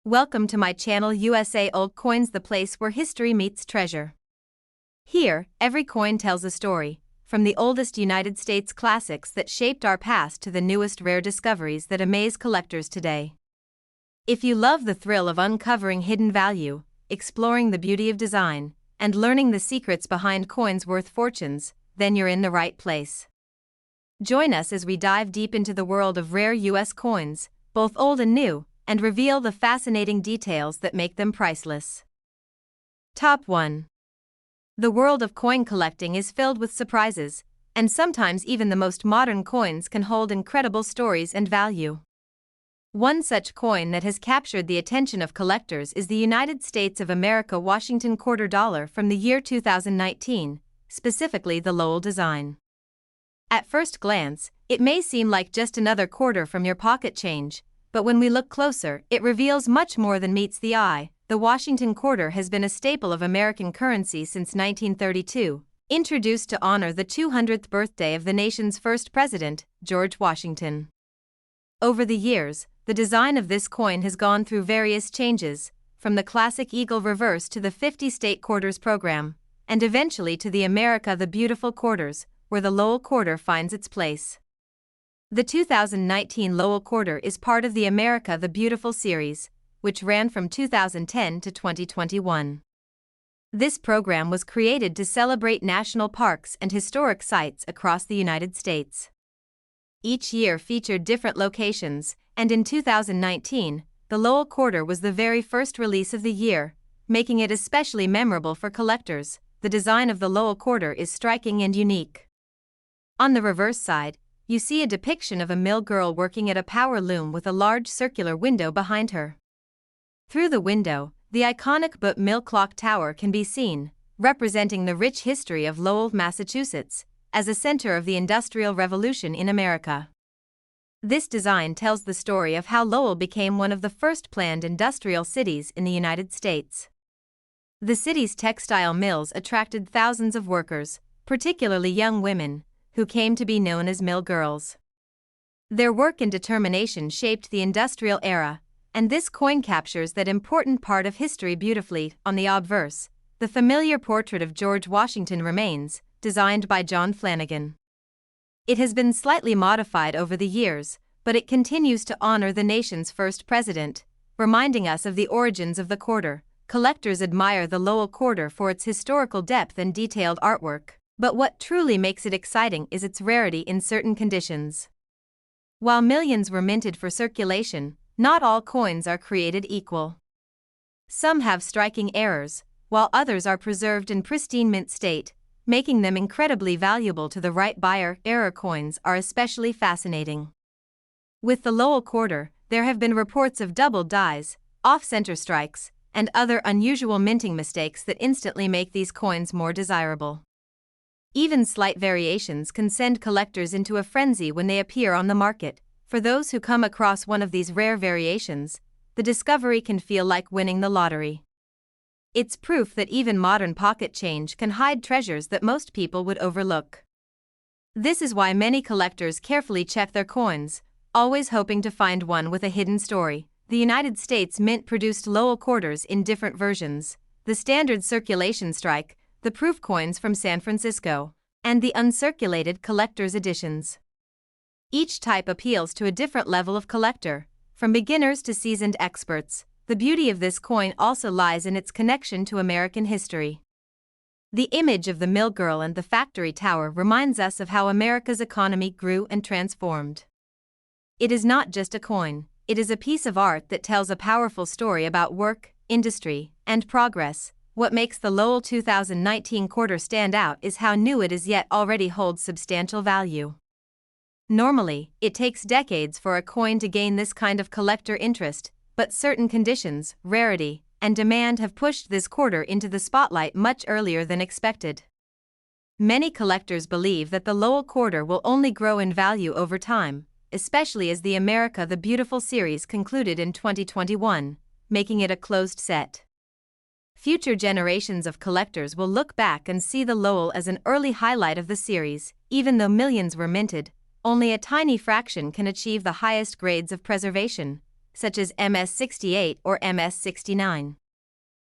Welcome to my channel USA Old Coins, the place where history meets treasure. Here, every coin tells a story, from the oldest United States classics that shaped our past to the newest rare discoveries that amaze collectors today. If you love the thrill of uncovering hidden value, exploring the beauty of design, and learning the secrets behind coins worth fortunes, then you're in the right place. Join us as we dive deep into the world of rare U.S. coins, both old and new, and reveal the fascinating details that make them priceless. Top 1. The world of coin collecting is filled with surprises, and sometimes even the most modern coins can hold incredible stories and value. One such coin that has captured the attention of collectors is the United States of America Washington quarter dollar from the year 2019, specifically the Lowell design. At first glance, it may seem like just another quarter from your pocket change, but when we look closer, it reveals much more than meets the eye. The Washington quarter has been a staple of American currency since 1932, introduced to honor the 200th birthday of the nation's first president, George Washington. Over the years, the design of this coin has gone through various changes, from the classic eagle reverse to the 50-state quarters program, and eventually to the America the Beautiful quarters, where the Lowell quarter finds its place. The 2019 Lowell quarter is part of the America the Beautiful series, which ran from 2010 to 2021. This program was created to celebrate national parks and historic sites across the United States. Each year featured different locations, and in 2019, the Lowell quarter was the very first release of the year, making it especially memorable for collectors. The design of the Lowell quarter is striking and unique. On the reverse side, you see a depiction of a mill girl working at a power loom with a large circular window behind her. Through the window, the iconic Butte Mill Clock Tower can be seen, representing the rich history of Lowell, Massachusetts, as a center of the Industrial Revolution in America. This design tells the story of how Lowell became one of the first planned industrial cities in the United States. The city's textile mills attracted thousands of workers, particularly young women, who came to be known as mill girls. Their work and determination shaped the industrial era, and this coin captures that important part of history beautifully. On the obverse, the familiar portrait of George Washington remains, designed by John Flanagan. It has been slightly modified over the years, but it continues to honor the nation's first president, reminding us of the origins of the quarter. Collectors admire the Lowell quarter for its historical depth and detailed artwork, but what truly makes it exciting is its rarity in certain conditions. While millions were minted for circulation, not all coins are created equal. Some have striking errors, while others are preserved in pristine mint state, making them incredibly valuable to the right buyer. Error coins are especially fascinating. With the Lowell quarter, there have been reports of doubled dies, off-center strikes, and other unusual minting mistakes that instantly make these coins more desirable. Even slight variations can send collectors into a frenzy when they appear on the market. For those who come across one of these rare variations, the discovery can feel like winning the lottery. It's proof that even modern pocket change can hide treasures that most people would overlook. This is why many collectors carefully check their coins, always hoping to find one with a hidden story. The United States Mint produced Lowell quarters in different versions: the standard circulation strike, the proof coins from San Francisco, and the uncirculated collector's editions. Each type appeals to a different level of collector, from beginners to seasoned experts. The beauty of this coin also lies in its connection to American history. The image of the mill girl and the factory tower reminds us of how America's economy grew and transformed. It is not just a coin, it is a piece of art that tells a powerful story about work, industry, and progress. What makes the Lowell 2019 quarter stand out is how new it is yet already holds substantial value. Normally, it takes decades for a coin to gain this kind of collector interest, but certain conditions, rarity, and demand have pushed this quarter into the spotlight much earlier than expected. Many collectors believe that the Lowell quarter will only grow in value over time, especially as the America the Beautiful series concluded in 2021, making it a closed set. Future generations of collectors will look back and see the Lowell as an early highlight of the series. Even though millions were minted, only a tiny fraction can achieve the highest grades of preservation. such as MS-68 or MS-69.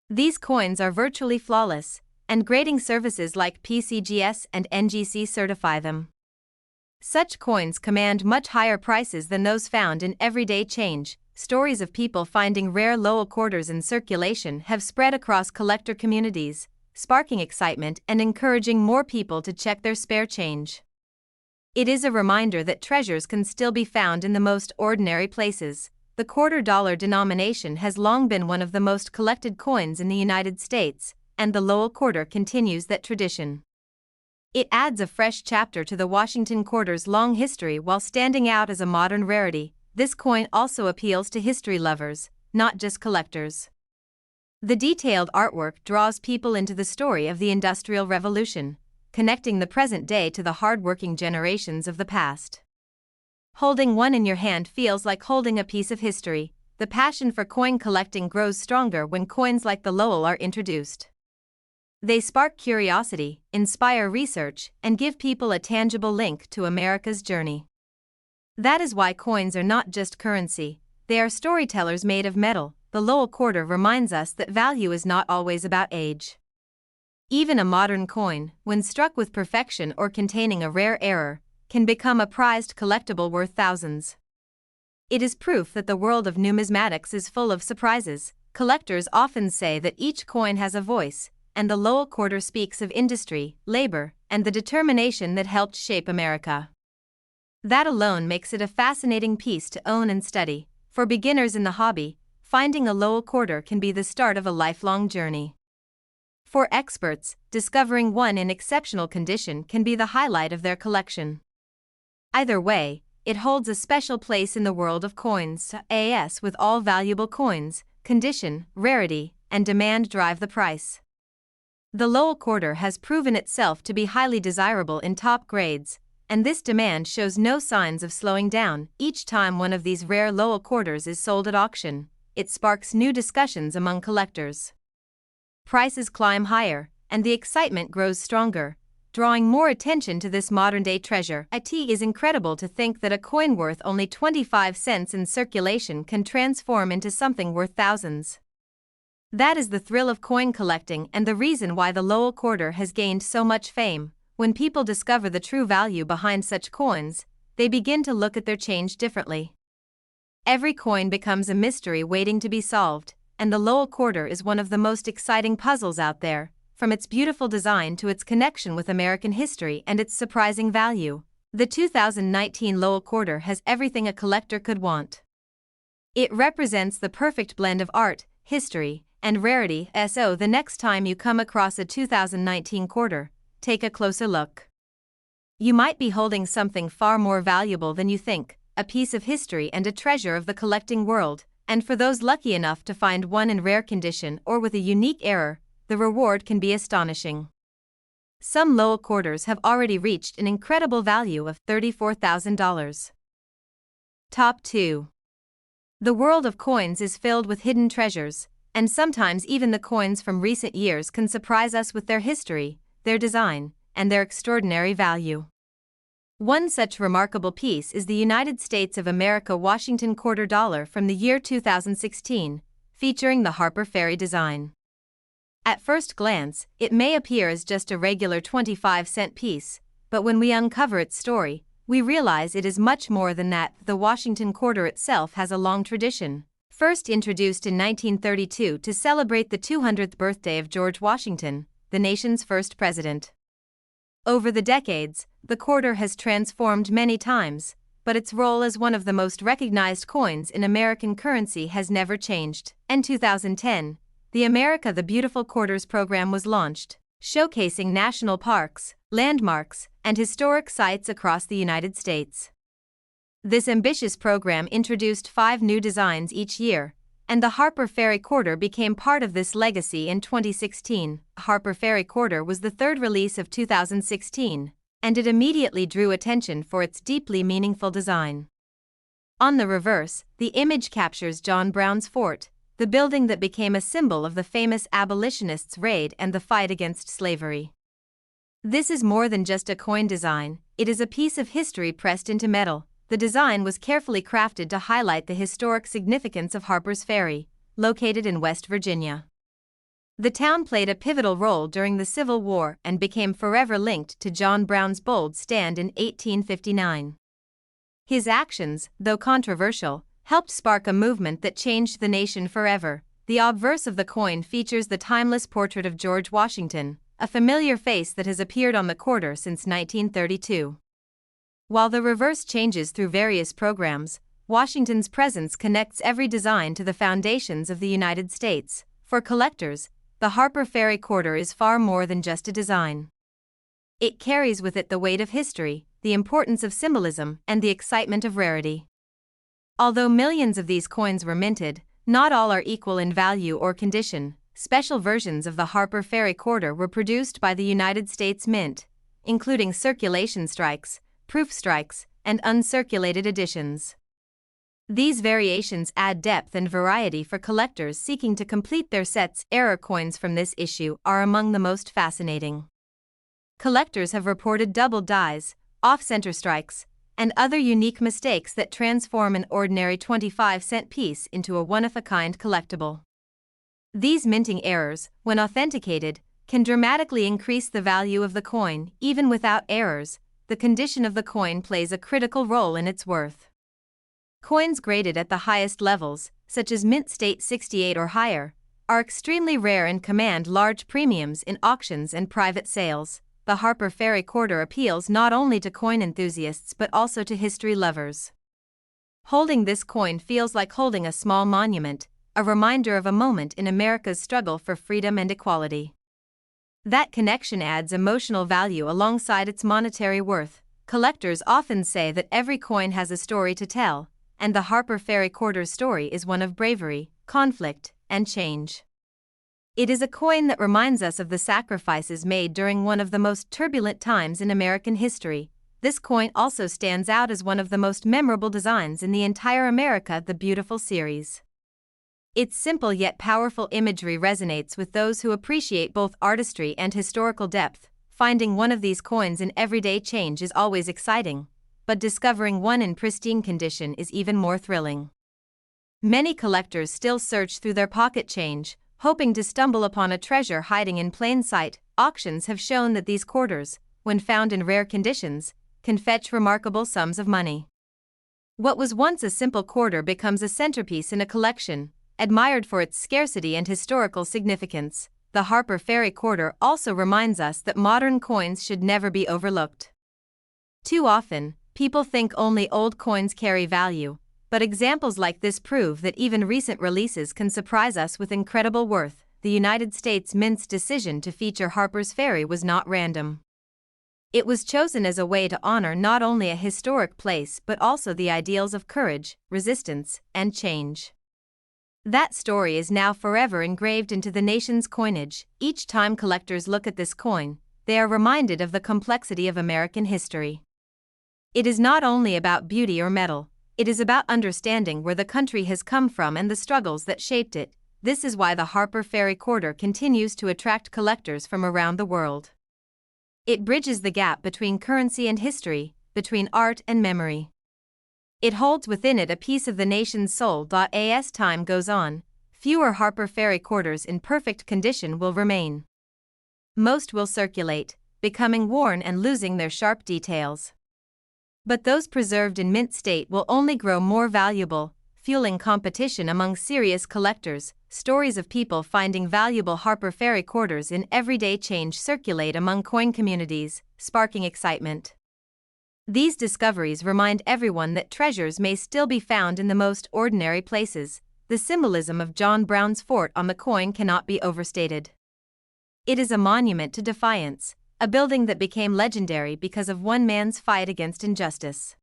These coins are virtually flawless, and grading services like PCGS and NGC certify them. Such coins command much higher prices than those found in everyday change. Stories of people finding rare Lowell quarters in circulation have spread across collector communities, sparking excitement and encouraging more people to check their spare change. It is a reminder that treasures can still be found in the most ordinary places. The $quarter denomination has long been one of the most collected coins in the United States, and the Lowell quarter continues that tradition. It adds a fresh chapter to the Washington quarter's long history while standing out as a modern rarity. This coin also appeals to history lovers, not just collectors. The detailed artwork draws people into the story of the Industrial Revolution, connecting the present day to the hard-working generations of the past. Holding one in your hand feels like holding a piece of history. The passion for coin collecting grows stronger when coins like the Lowell are introduced. They spark curiosity, inspire research, and give people a tangible link to America's journey. That is why coins are not just currency, they are storytellers made of metal. The Lowell quarter reminds us that value is not always about age. Even a modern coin, when struck with perfection or containing a rare error, can become a prized collectible worth thousands. It is proof that the world of numismatics is full of surprises. Collectors often say that each coin has a voice, and the Lowell quarter speaks of industry, labor, and the determination that helped shape America. That alone makes it a fascinating piece to own and study. For beginners in the hobby, finding a Lowell quarter can be the start of a lifelong journey. For experts, discovering one in exceptional condition can be the highlight of their collection. Either way, it holds a special place in the world of coins. As with all valuable coins, condition, rarity, and demand drive the price. The Lowell quarter has proven itself to be highly desirable in top grades, and this demand shows no signs of slowing down. Each time one of these rare Lowell quarters is sold at auction, it sparks new discussions among collectors. Prices climb higher, and the excitement grows stronger, drawing more attention to this modern-day treasure. It is incredible to think that a coin worth only 25 cents in circulation can transform into something worth thousands. That is the thrill of coin collecting and the reason why the Lowell quarter has gained so much fame. When people discover the true value behind such coins, they begin to look at their change differently. Every coin becomes a mystery waiting to be solved, and the Lowell quarter is one of the most exciting puzzles out there, from its beautiful design to its connection with American history and its surprising value. The 2019 Lowell quarter has everything a collector could want. It represents the perfect blend of art, history, and rarity. So the next time you come across a 2019 quarter, take a closer look. You might be holding something far more valuable than you think, a piece of history and a treasure of the collecting world, and for those lucky enough to find one in rare condition or with a unique error, the reward can be astonishing. Some Lowell quarters have already reached an incredible value of $34,000. Top 2. The world of coins is filled with hidden treasures, and sometimes even the coins from recent years can surprise us with their history, their design, and their extraordinary value. One such remarkable piece is the United States of America Washington quarter dollar from the year 2016, featuring the Harpers Ferry design. At first glance, it may appear as just a regular 25-cent piece, but when we uncover its story, we realize it is much more than that. The Washington quarter itself has a long tradition. First introduced in 1932 to celebrate the 200th birthday of George Washington, the nation's first president. Over the decades, the quarter has transformed many times, but its role as one of the most recognized coins in American currency has never changed. In 2010, the America the Beautiful Quarters program was launched, showcasing national parks, landmarks, and historic sites across the United States. This ambitious program introduced 5 new designs each year, and the Harpers Ferry quarter became part of this legacy in 2016. Harpers Ferry quarter was the third release of 2016, and it immediately drew attention for its deeply meaningful design. On the reverse, the image captures John Brown's fort, the building that became a symbol of the famous abolitionists' raid and the fight against slavery. This is more than just a coin design, it is a piece of history pressed into metal, The design was carefully crafted to highlight the historic significance of Harpers Ferry, located in West Virginia. The town played a pivotal role during the Civil War and became forever linked to John Brown's bold stand in 1859. His actions, though controversial, helped spark a movement that changed the nation forever. The obverse of the coin features the timeless portrait of George Washington, a familiar face that has appeared on the quarter since 1932. While the reverse changes through various programs, Washington's presence connects every design to the foundations of the United States. For collectors, the Harper Ferry quarter is far more than just a design. It carries with it the weight of history, the importance of symbolism, and the excitement of rarity. Although millions of these coins were minted, not all are equal in value or condition. Special versions of the Harper Ferry quarter were produced by the United States Mint, including circulation strikes, proof strikes, and uncirculated editions. These variations add depth and variety for collectors seeking to complete their sets. Error coins from this issue are among the most fascinating. Collectors have reported double dies, off-center strikes, and other unique mistakes that transform an ordinary 25-cent piece into a one-of-a-kind collectible. These minting errors, when authenticated, can dramatically increase the value of the coin. Even without errors, the condition of the coin plays a critical role in its worth. Coins graded at the highest levels, such as mint state 68 or higher, are extremely rare and command large premiums in auctions and private sales. The Harper Ferry quarter appeals not only to coin enthusiasts but also to history lovers. Holding this coin feels like holding a small monument, a reminder of a moment in America's struggle for freedom and equality. That connection adds emotional value alongside its monetary worth. Collectors often say that every coin has a story to tell, and the Harper Ferry quarter's story is one of bravery, conflict, and change. It is a coin that reminds us of the sacrifices made during one of the most turbulent times in American history. This coin also stands out as one of the most memorable designs in the entire America the Beautiful series. Its simple yet powerful imagery resonates with those who appreciate both artistry and historical depth. Finding one of these coins in everyday change is always exciting, but discovering one in pristine condition is even more thrilling. Many collectors still search through their pocket change, hoping to stumble upon a treasure hiding in plain sight. Auctions have shown that these quarters, when found in rare conditions, can fetch remarkable sums of money. What was once a simple quarter becomes a centerpiece in a collection, admired for its scarcity and historical significance. The Harper Ferry quarter also reminds us that modern coins should never be overlooked. Too often, people think only old coins carry value, but examples like this prove that even recent releases can surprise us with incredible worth. The United States Mint's decision to feature Harper's Ferry was not random. It was chosen as a way to honor not only a historic place but also the ideals of courage, resistance, and change. That story is now forever engraved into the nation's coinage. Each time collectors look at this coin, they are reminded of the complexity of American history. It is not only about beauty or metal, it is about understanding where the country has come from and the struggles that shaped it. This is why the Harper Ferry quarter continues to attract collectors from around the world. It bridges the gap between currency and history, between art and memory. It holds within it a piece of the nation's soul. As time goes on, fewer Harper Ferry quarters in perfect condition will remain. Most will circulate, becoming worn and losing their sharp details. But those preserved in mint state will only grow more valuable, fueling competition among serious collectors. Stories of people finding valuable Harper Ferry quarters in everyday change circulate among coin communities, sparking excitement. These discoveries remind everyone that treasures may still be found in the most ordinary places. The symbolism of John Brown's fort on the coin cannot be overstated. It is a monument to defiance, a building that became legendary because of one man's fight against injustice.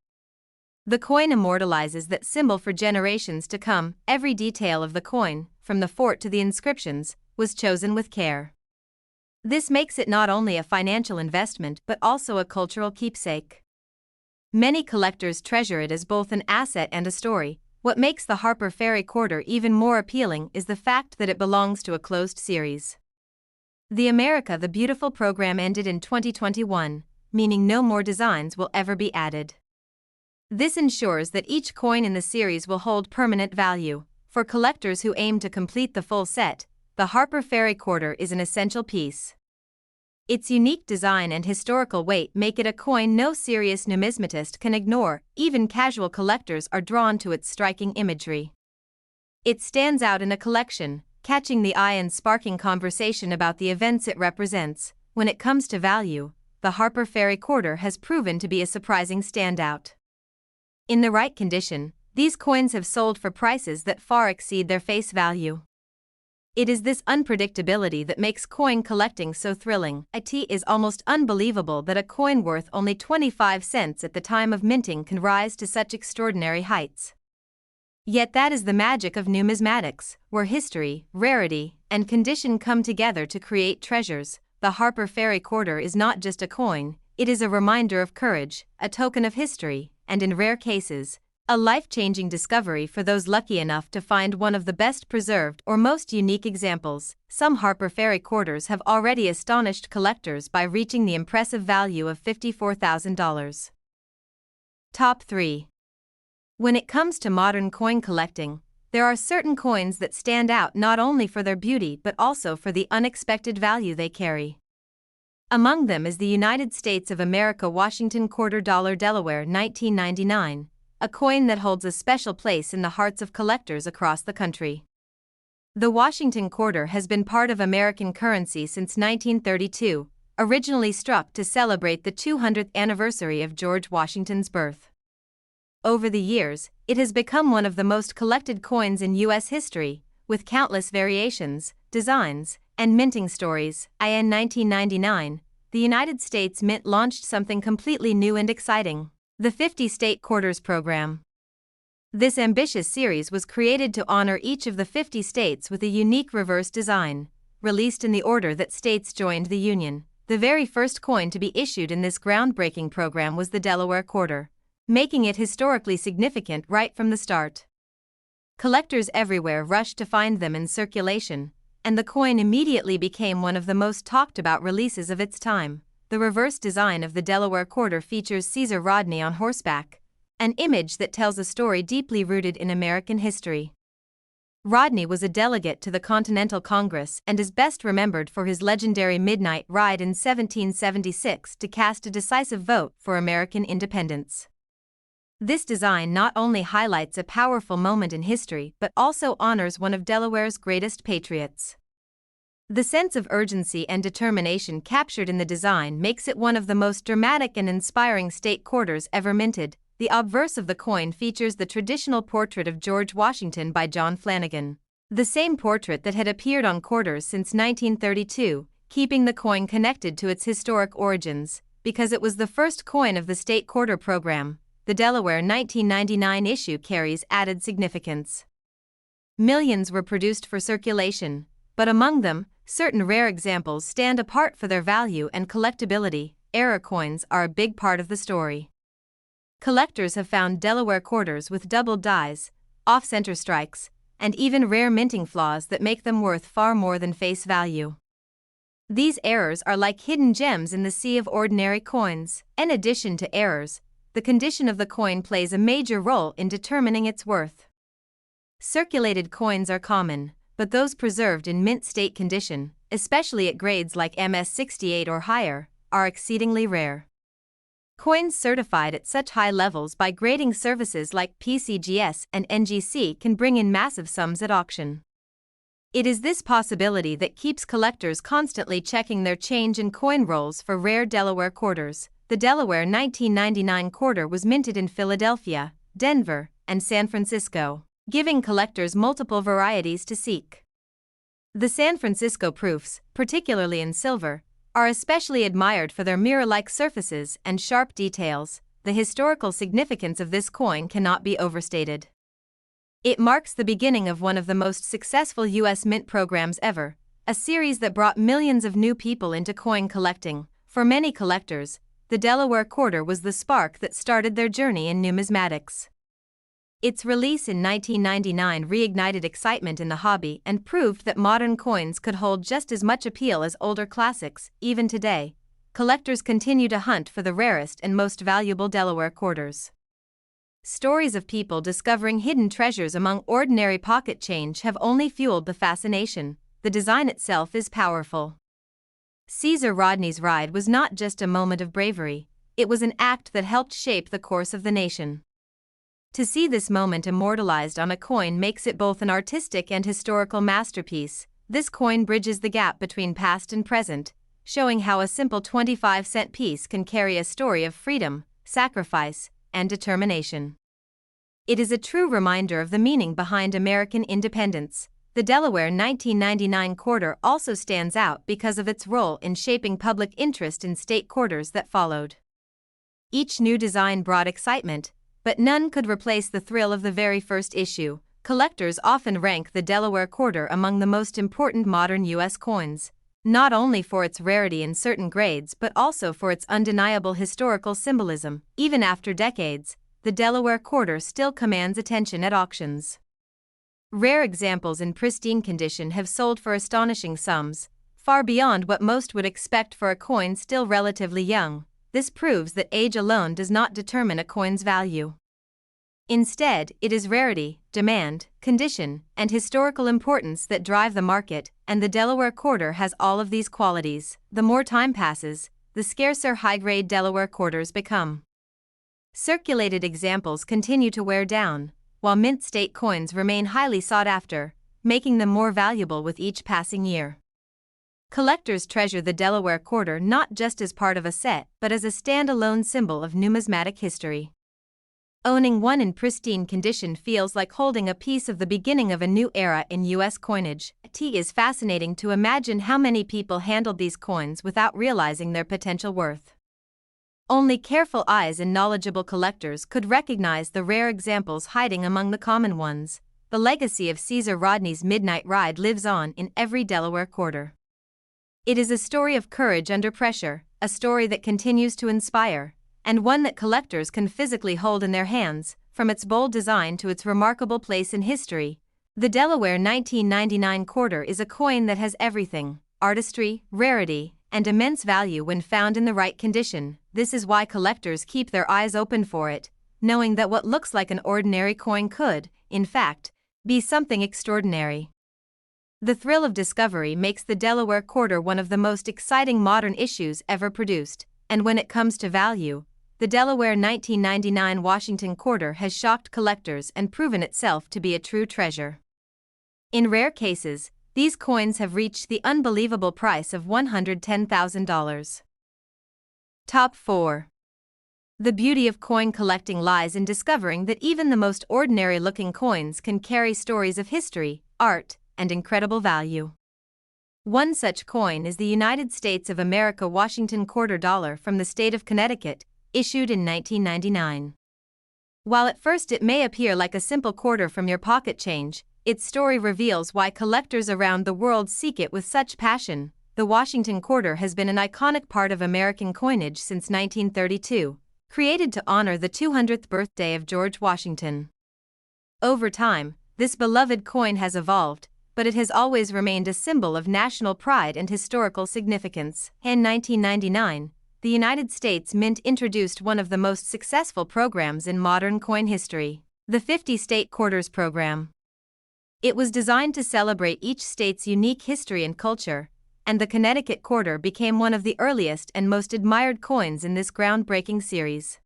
The coin immortalizes that symbol for generations to come. Every detail of the coin, from the fort to the inscriptions, was chosen with care. This makes it not only a financial investment but also a cultural keepsake. Many collectors treasure it as both an asset and a story. What makes the Harper Ferry quarter even more appealing is the fact that it belongs to a closed series. The America the Beautiful program ended in 2021, meaning no more designs will ever be added. This ensures that each coin in the series will hold permanent value. For collectors who aim to complete the full set, the Harper Ferry quarter is an essential piece. Its unique design and historical weight make it a coin no serious numismatist can ignore. Even casual collectors are drawn to its striking imagery. It stands out in a collection, catching the eye and sparking conversation about the events it represents. When it comes to value, the Harper Ferry quarter has proven to be a surprising standout. In the right condition, these coins have sold for prices that far exceed their face value. It is this unpredictability that makes coin collecting so thrilling. It is almost unbelievable that a coin worth only 25 cents at the time of minting can rise to such extraordinary heights. Yet that is the magic of numismatics, where history, rarity, and condition come together to create treasures. The Harper Ferry quarter is not just a coin, it is a reminder of courage, a token of history, and in rare cases, a life-changing discovery for those lucky enough to find one of the best preserved or most unique examples. Some Harper Ferry quarters have already astonished collectors by reaching the impressive value of $54,000. Top 3. When it comes to modern coin collecting, there are certain coins that stand out not only for their beauty but also for the unexpected value they carry. Among them is the United States of America Washington quarter dollar Delaware 1999. A coin that holds a special place in the hearts of collectors across the country. The Washington quarter has been part of American currency since 1932, originally struck to celebrate the 200th anniversary of George Washington's birth. Over the years, it has become one of the most collected coins in U.S. history, with countless variations, designs, and minting stories. In 1999, the United States Mint launched something completely new and exciting. The 50 State Quarters Program. This ambitious series was created to honor each of the 50 states with a unique reverse design, released in the order that states joined the Union. The very first coin to be issued in this groundbreaking program was the Delaware quarter, making it historically significant right from the start. Collectors everywhere rushed to find them in circulation, and the coin immediately became one of the most talked about releases of its time. The reverse design of the Delaware quarter features Caesar Rodney on horseback, an image that tells a story deeply rooted in American history. Rodney was a delegate to the Continental Congress and is best remembered for his legendary midnight ride in 1776 to cast a decisive vote for American independence. This design not only highlights a powerful moment in history but also honors one of Delaware's greatest patriots. The sense of urgency and determination captured in the design makes it one of the most dramatic and inspiring state quarters ever minted. The obverse of the coin features the traditional portrait of George Washington by John Flanagan, the same portrait that had appeared on quarters since 1932, keeping the coin connected to its historic origins. Because it was the first coin of the state quarter program, the Delaware 1999 issue carries added significance. Millions were produced for circulation, but among them, certain rare examples stand apart for their value and collectability. Error coins are a big part of the story. Collectors have found Delaware quarters with doubled dies, off-center strikes, and even rare minting flaws that make them worth far more than face value. These errors are like hidden gems in the sea of ordinary coins. In addition to errors, the condition of the coin plays a major role in determining its worth. Circulated coins are common, but those preserved in mint state condition, especially at grades like MS-68 or higher, are exceedingly rare. Coins certified at such high levels by grading services like PCGS and NGC can bring in massive sums at auction. It is this possibility that keeps collectors constantly checking their change and coin rolls for rare Delaware quarters. The Delaware 1999 quarter was minted in Philadelphia, Denver, and San Francisco, giving collectors multiple varieties to seek. The San Francisco proofs, particularly in silver, are especially admired for their mirror-like surfaces and sharp details. The historical significance of this coin cannot be overstated. It marks the beginning of one of the most successful U.S. mint programs ever, a series that brought millions of new people into coin collecting. For many collectors, the Delaware quarter was the spark that started their journey in numismatics. Its release in 1999 reignited excitement in the hobby and proved that modern coins could hold just as much appeal as older classics. Even today, collectors continue to hunt for the rarest and most valuable Delaware quarters. Stories of people discovering hidden treasures among ordinary pocket change have only fueled the fascination. The design itself is powerful. Caesar Rodney's ride was not just a moment of bravery, it was an act that helped shape the course of the nation. To see this moment immortalized on a coin makes it both an artistic and historical masterpiece. This coin bridges the gap between past and present, showing how a simple 25-cent piece can carry a story of freedom, sacrifice, and determination. It is a true reminder of the meaning behind American independence. The Delaware 1999 quarter also stands out because of its role in shaping public interest in state quarters that followed. Each new design brought excitement, but none could replace the thrill of the very first issue. Collectors often rank the Delaware quarter among the most important modern U.S. coins, not only for its rarity in certain grades but also for its undeniable historical symbolism. Even after decades, the Delaware quarter still commands attention at auctions. Rare examples in pristine condition have sold for astonishing sums, far beyond what most would expect for a coin still relatively young. This proves that age alone does not determine a coin's value. Instead, it is rarity, demand, condition, and historical importance that drive the market, and the Delaware quarter has all of these qualities. The more time passes, the scarcer high-grade Delaware quarters become. Circulated examples continue to wear down, while mint state coins remain highly sought after, making them more valuable with each passing year. Collectors treasure the Delaware quarter not just as part of a set but as a standalone symbol of numismatic history. Owning one in pristine condition feels like holding a piece of the beginning of a new era in U.S. coinage. It is fascinating to imagine how many people handled these coins without realizing their potential worth. Only careful eyes and knowledgeable collectors could recognize the rare examples hiding among the common ones. The legacy of Caesar Rodney's midnight ride lives on in every Delaware quarter. It is a story of courage under pressure, a story that continues to inspire, and one that collectors can physically hold in their hands. From its bold design to its remarkable place in history, the Delaware 1999 quarter is a coin that has everything: artistry, rarity, and immense value when found in the right condition. This is why collectors keep their eyes open for it, knowing that what looks like an ordinary coin could, in fact, be something extraordinary. The thrill of discovery makes the Delaware quarter one of the most exciting modern issues ever produced, and when it comes to value, the Delaware 1999 Washington quarter has shocked collectors and proven itself to be a true treasure. In rare cases, these coins have reached the unbelievable price of $110,000. Top 4. The beauty of coin collecting lies in discovering that even the most ordinary-looking coins can carry stories of history, art, and incredible value. One such coin is the United States of America Washington quarter dollar from the state of Connecticut, issued in 1999. While at first it may appear like a simple quarter from your pocket change, its story reveals why collectors around the world seek it with such passion. The Washington quarter has been an iconic part of American coinage since 1932, created to honor the 200th birthday of George Washington. Over time, this beloved coin has evolved, but it has always remained a symbol of national pride and historical significance. In 1999, the United States Mint introduced one of the most successful programs in modern coin history, the 50 State Quarters program. It was designed to celebrate each state's unique history and culture, and the Connecticut quarter became one of the earliest and most admired coins in this groundbreaking series.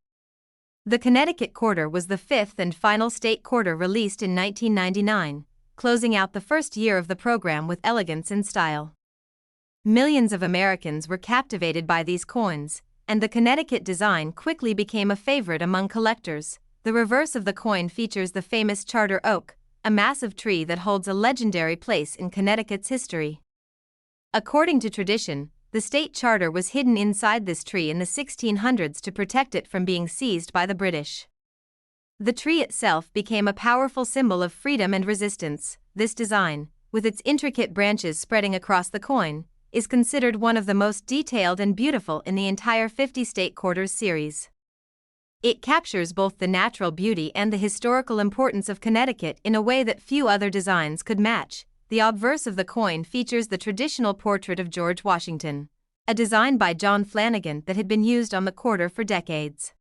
The Connecticut quarter was the fifth and final state quarter released in 1999, closing out the first year of the program with elegance and style. Millions of Americans were captivated by these coins, and the Connecticut design quickly became a favorite among collectors. The reverse of the coin features the famous Charter Oak, a massive tree that holds a legendary place in Connecticut's history. According to tradition, the state charter was hidden inside this tree in the 1600s to protect it from being seized by the British. The tree itself became a powerful symbol of freedom and resistance. This design, with its intricate branches spreading across the coin, is considered one of the most detailed and beautiful in the entire 50 State Quarters series. It captures both the natural beauty and the historical importance of Connecticut in a way that few other designs could match. The obverse of the coin features the traditional portrait of George Washington, a design by John Flanagan that had been used on the quarter for decades.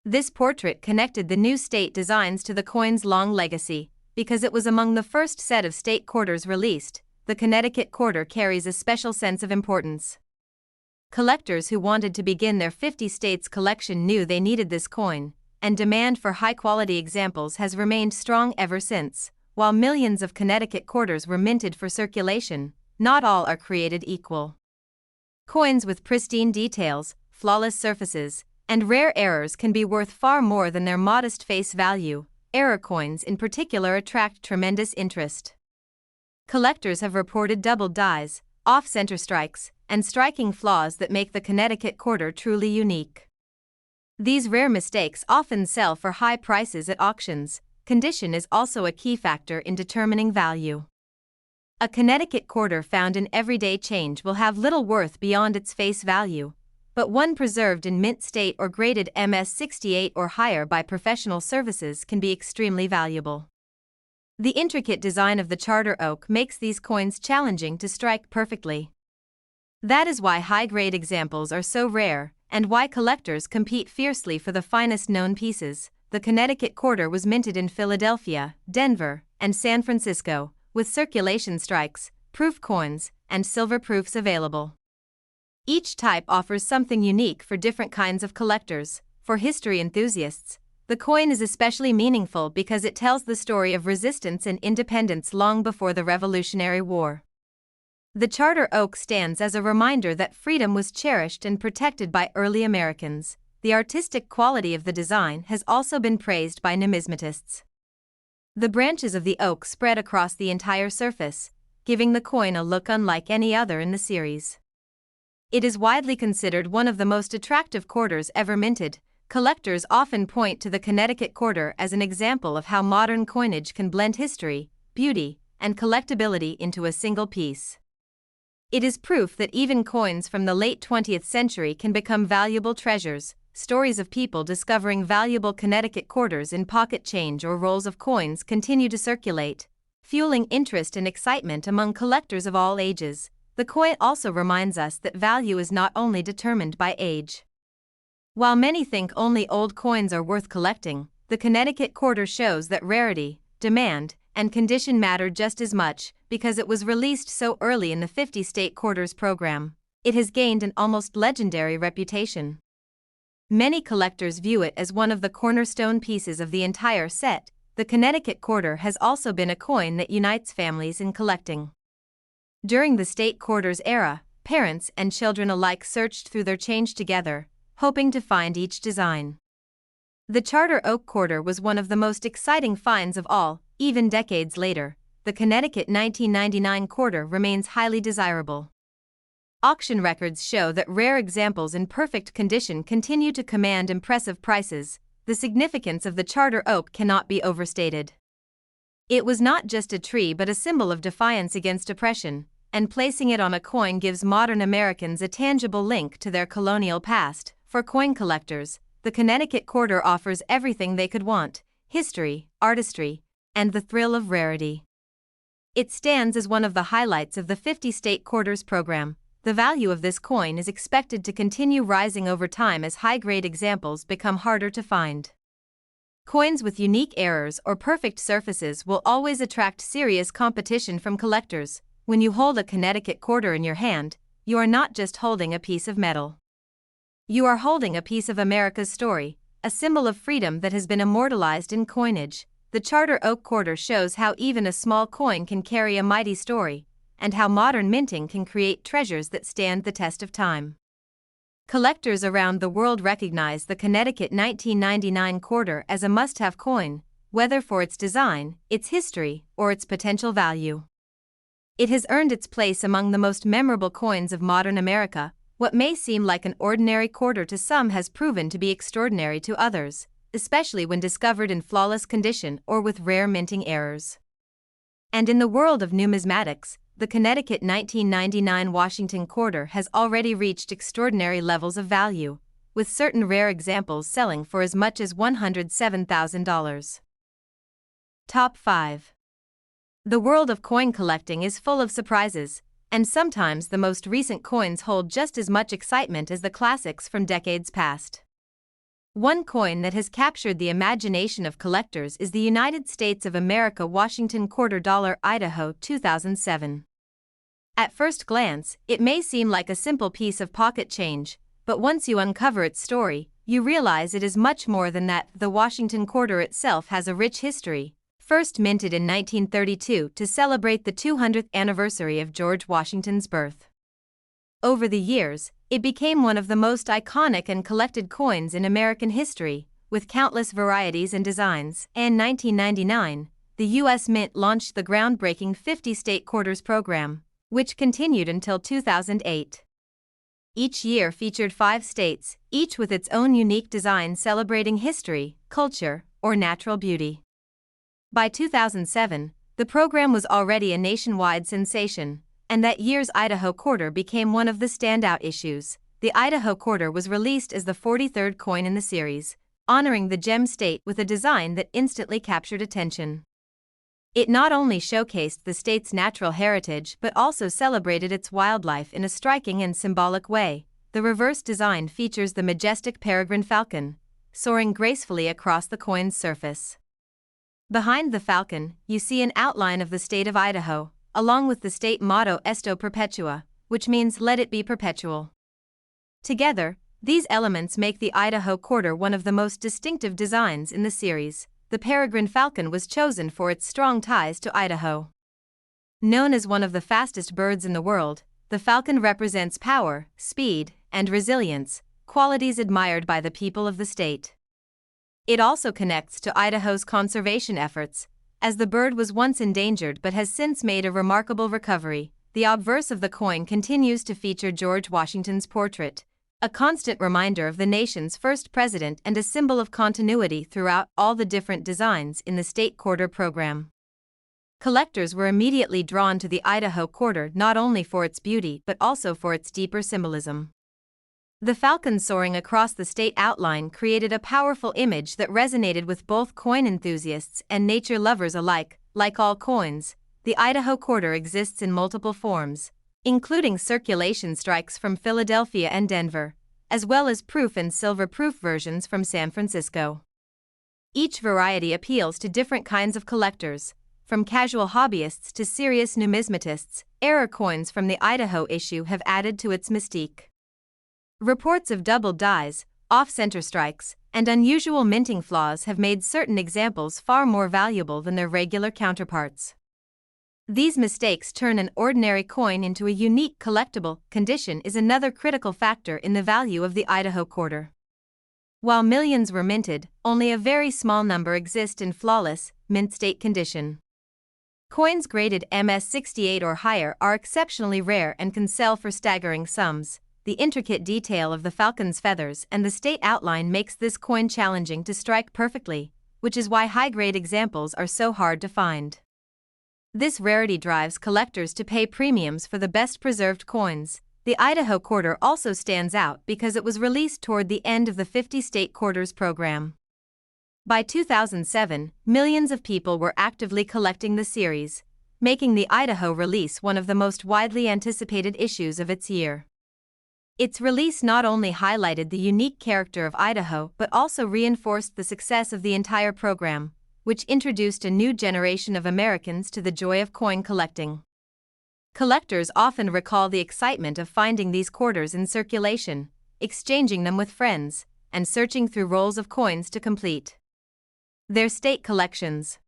This portrait connected the new state designs to the coin's long legacy, because it was among the first set of state quarters released. The Connecticut quarter carries a special sense of importance. Collectors who wanted to begin their 50 states collection knew they needed this coin, and demand for high-quality examples has remained strong ever since. While millions of Connecticut quarters were minted for circulation, not all are created equal. Coins with pristine details, flawless surfaces, and rare errors can be worth far more than their modest face value. Error coins in particular attract tremendous interest. Collectors have reported doubled dies, off-center strikes, and striking flaws that make the Connecticut quarter truly unique. These rare mistakes often sell for high prices at auctions. Condition is also a key factor in determining value. A Connecticut quarter found in everyday change will have little worth beyond its face value, but one preserved in mint state or graded MS-68 or higher by professional services can be extremely valuable. The intricate design of the charter oak makes these coins challenging to strike perfectly. That is why high-grade examples are so rare, and why collectors compete fiercely for the finest known pieces. The Connecticut quarter was minted in Philadelphia, Denver, and San Francisco, with circulation strikes, proof coins, and silver proofs available. Each type offers something unique for different kinds of collectors. For history enthusiasts, the coin is especially meaningful because it tells the story of resistance and independence long before the Revolutionary War. The charter oak stands as a reminder that freedom was cherished and protected by early Americans. The artistic quality of the design has also been praised by numismatists. The branches of the oak spread across the entire surface, giving the coin a look unlike any other in the series. It is widely considered one of the most attractive quarters ever minted. Collectors often point to the Connecticut quarter as an example of how modern coinage can blend history, beauty, and collectability into a single piece. It is proof that even coins from the late 20th century can become valuable treasures. Stories of people discovering valuable Connecticut quarters in pocket change or rolls of coins continue to circulate, fueling interest and excitement among collectors of all ages. The coin also reminds us that value is not only determined by age. While many think only old coins are worth collecting, the Connecticut quarter shows that rarity, demand, and condition matter just as much. Because it was released so early in the 50 state quarters program, it has gained an almost legendary reputation. Many collectors view it as one of the cornerstone pieces of the entire set. The Connecticut quarter has also been a coin that unites families in collecting. During the state quarters era, parents and children alike searched through their change together, hoping to find each design. The charter oak quarter was one of the most exciting finds of all. Even decades later, the Connecticut 1999 quarter remains highly desirable. Auction records show that rare examples in perfect condition continue to command impressive prices. The significance of the charter oak cannot be overstated. It was not just a tree but a symbol of defiance against oppression, and placing it on a coin gives modern Americans a tangible link to their colonial past. For coin collectors, the Connecticut quarter offers everything they could want: history, artistry, and the thrill of rarity. It stands as one of the highlights of the 50 state quarters program. The value of this coin is expected to continue rising over time as high-grade examples become harder to find. Coins with unique errors or perfect surfaces will always attract serious competition from collectors. When you hold a Connecticut quarter in your hand, you are not just holding a piece of metal. You are holding a piece of America's story, a symbol of freedom that has been immortalized in coinage. The charter oak quarter shows how even a small coin can carry a mighty story, and how modern minting can create treasures that stand the test of time. Collectors around the world recognize the Connecticut 1999 quarter as a must-have coin, whether for its design, its history, or its potential value. It has earned its place among the most memorable coins of modern America. What may seem like an ordinary quarter to some has proven to be extraordinary to others, especially when discovered in flawless condition or with rare minting errors. And in the world of numismatics, the Connecticut 1999 Washington quarter has already reached extraordinary levels of value, with certain rare examples selling for as much as $107,000. Top 5. The world of coin collecting is full of surprises, and sometimes the most recent coins hold just as much excitement as the classics from decades past. One coin that has captured the imagination of collectors is the United States of America Washington quarter dollar Idaho 2007. At first glance, it may seem like a simple piece of pocket change, but once you uncover its story, you realize it is much more than that. The Washington quarter itself has a rich history. First minted in 1932 to celebrate the 200th anniversary of George Washington's birth. Over the years, it became one of the most iconic and collected coins in American history, with countless varieties and designs. In 1999, the U.S. Mint launched the groundbreaking 50-state quarters program, which continued until 2008. Each year featured 5 states, each with its own unique design celebrating history, culture, or natural beauty. By 2007, the program was already a nationwide sensation, and that year's Idaho quarter became one of the standout issues. The Idaho quarter was released as the 43rd coin in the series, honoring the gem state with a design that instantly captured attention. It not only showcased the state's natural heritage but also celebrated its wildlife in a striking and symbolic way. The reverse design features the majestic peregrine falcon, soaring gracefully across the coin's surface. Behind the falcon, you see an outline of the state of Idaho, along with the state motto Esto Perpetua, which means let it be perpetual. Together, these elements make the Idaho quarter one of the most distinctive designs in the series. The peregrine falcon was chosen for its strong ties to Idaho. Known as one of the fastest birds in the world, the falcon represents power, speed, and resilience, qualities admired by the people of the state. It also connects to Idaho's conservation efforts, as the bird was once endangered but has since made a remarkable recovery. The obverse of the coin continues to feature George Washington's portrait, a constant reminder of the nation's first president and a symbol of continuity throughout all the different designs in the state quarter program. Collectors were immediately drawn to the Idaho quarter not only for its beauty but also for its deeper symbolism. The falcon soaring across the state outline created a powerful image that resonated with both coin enthusiasts and nature lovers alike. Like all coins, the Idaho quarter exists in multiple forms, including circulation strikes from Philadelphia and Denver, as well as proof and silver-proof versions from San Francisco. Each variety appeals to different kinds of collectors, from casual hobbyists to serious numismatists. Error coins from the Idaho issue have added to its mystique. Reports of doubled dies, off-center strikes, and unusual minting flaws have made certain examples far more valuable than their regular counterparts. These mistakes turn an ordinary coin into a unique collectible. Condition is another critical factor in the value of the Idaho quarter. While millions were minted, only a very small number exist in flawless, mint state condition. Coins graded MS68 or higher are exceptionally rare and can sell for staggering sums. The intricate detail of the falcon's feathers and the state outline makes this coin challenging to strike perfectly, which is why high-grade examples are so hard to find. This rarity drives collectors to pay premiums for the best-preserved coins. The Idaho quarter also stands out because it was released toward the end of the 50-state quarters program. By 2007, millions of people were actively collecting the series, making the Idaho release one of the most widely anticipated issues of its year. Its release not only highlighted the unique character of Idaho but also reinforced the success of the entire program, which introduced a new generation of Americans to the joy of coin collecting. Collectors often recall the excitement of finding these quarters in circulation, exchanging them with friends, and searching through rolls of coins to complete their state collections.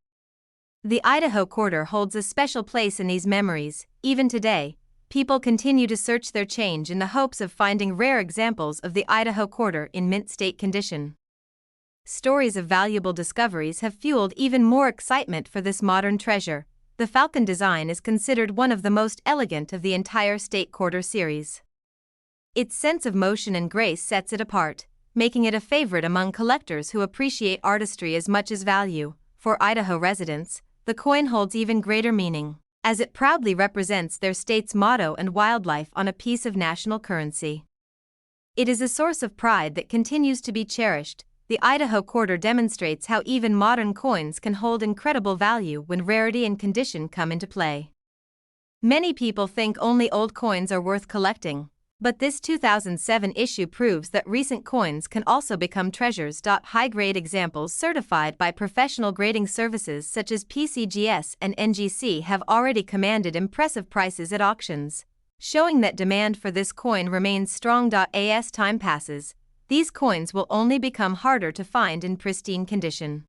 The Idaho quarter holds a special place in these memories. Even today, people continue to search their change in the hopes of finding rare examples of the Idaho quarter in mint state condition. Stories of valuable discoveries have fueled even more excitement for this modern treasure. The falcon design is considered one of the most elegant of the entire state quarter series. Its sense of motion and grace sets it apart, making it a favorite among collectors who appreciate artistry as much as value. For Idaho residents, the coin holds even greater meaning, as it proudly represents their state's motto and wildlife on a piece of national currency. It is a source of pride that continues to be cherished. The Idaho quarter demonstrates how even modern coins can hold incredible value when rarity and condition come into play. Many people think only old coins are worth collecting, But this 2007 issue proves that recent coins can also become treasures. High-grade examples certified by professional grading services such as PCGS and NGC have already commanded impressive prices at auctions, showing that demand for this coin remains strong. As time passes, these coins will only become harder to find in pristine condition.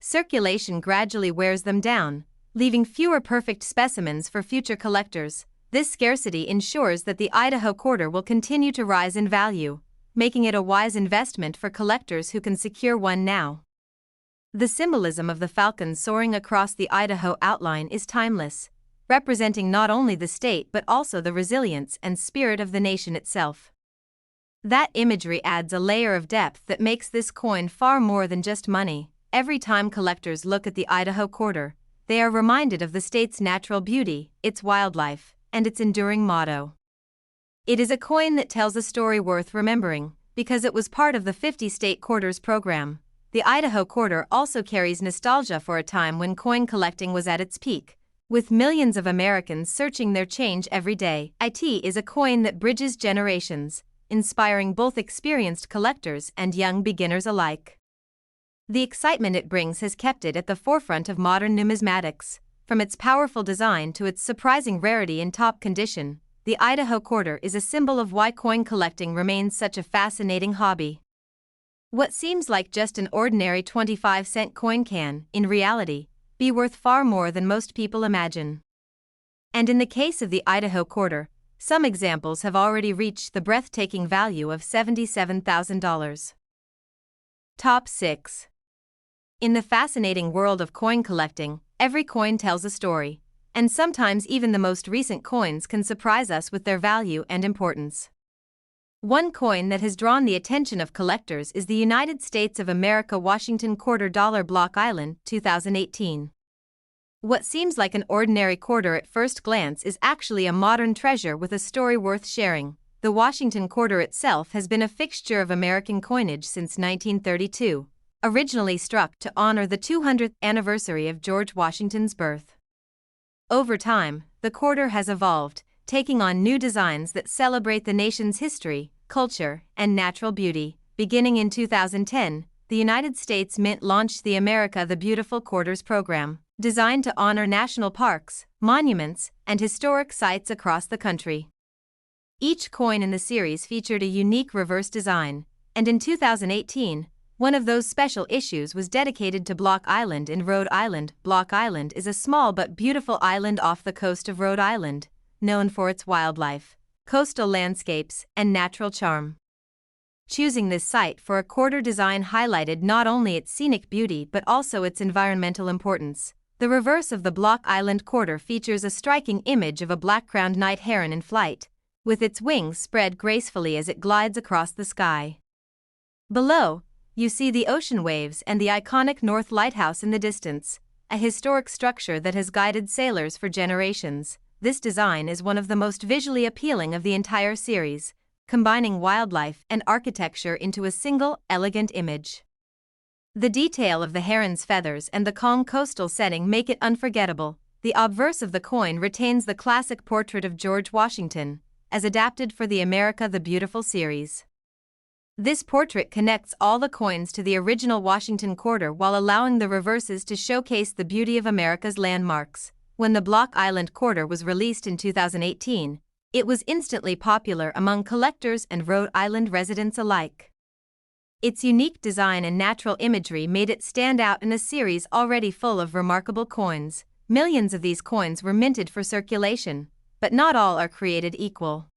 Circulation gradually wears them down, leaving fewer perfect specimens for future collectors. This scarcity ensures that the Idaho quarter will continue to rise in value, making it a wise investment for collectors who can secure one now. The symbolism of the falcon soaring across the Idaho outline is timeless, representing not only the state but also the resilience and spirit of the nation itself. That imagery adds a layer of depth that makes this coin far more than just money. Every time collectors look at the Idaho quarter, they are reminded of the state's natural beauty, its wildlife, and its enduring motto. It is a coin that tells a story worth remembering, because it was part of the 50 state quarters program. The Idaho quarter also carries nostalgia for a time when coin collecting was at its peak, with millions of Americans searching their change every day. It is a coin that bridges generations, inspiring both experienced collectors and young beginners alike. The excitement it brings has kept it at the forefront of modern numismatics. From its powerful design to its surprising rarity in top condition, the Idaho quarter is a symbol of why coin collecting remains such a fascinating hobby. What seems like just an ordinary 25-cent coin can, in reality, be worth far more than most people imagine. And in the case of the Idaho quarter, some examples have already reached the breathtaking value of $77,000. Top 6. In the fascinating world of coin collecting, every coin tells a story, and sometimes even the most recent coins can surprise us with their value and importance. One coin that has drawn the attention of collectors is the United States of America Washington quarter dollar Block Island 2018. What seems like an ordinary quarter at first glance is actually a modern treasure with a story worth sharing. The Washington quarter itself has been a fixture of American coinage since 1932. Originally struck to honor the 200th anniversary of George Washington's birth. Over time, the quarter has evolved, taking on new designs that celebrate the nation's history, culture, and natural beauty. Beginning in 2010, the United States Mint launched the America the Beautiful Quarters program, designed to honor national parks, monuments, and historic sites across the country. Each coin in the series featured a unique reverse design, and in 2018, one of those special issues was dedicated to Block Island in Rhode Island. Block Island is a small but beautiful island off the coast of Rhode Island, known for its wildlife, coastal landscapes, and natural charm. Choosing this site for a quarter design highlighted not only its scenic beauty but also its environmental importance. The reverse of the Block Island quarter features a striking image of a black-crowned night heron in flight, with its wings spread gracefully as it glides across the sky. Below, you see the ocean waves and the iconic North Lighthouse in the distance, a historic structure that has guided sailors for generations. This design is one of the most visually appealing of the entire series, combining wildlife and architecture into a single, elegant image. The detail of the heron's feathers and the calm coastal setting make it unforgettable. The obverse of the coin retains the classic portrait of George Washington, as adapted for the America the Beautiful series. This portrait connects all the coins to the original Washington quarter while allowing the reverses to showcase the beauty of America's landmarks. When the Block Island quarter was released in 2018, it was instantly popular among collectors and Rhode Island residents alike. Its unique design and natural imagery made it stand out in a series already full of remarkable coins. Millions of these coins were minted for circulation, but not all are created equal.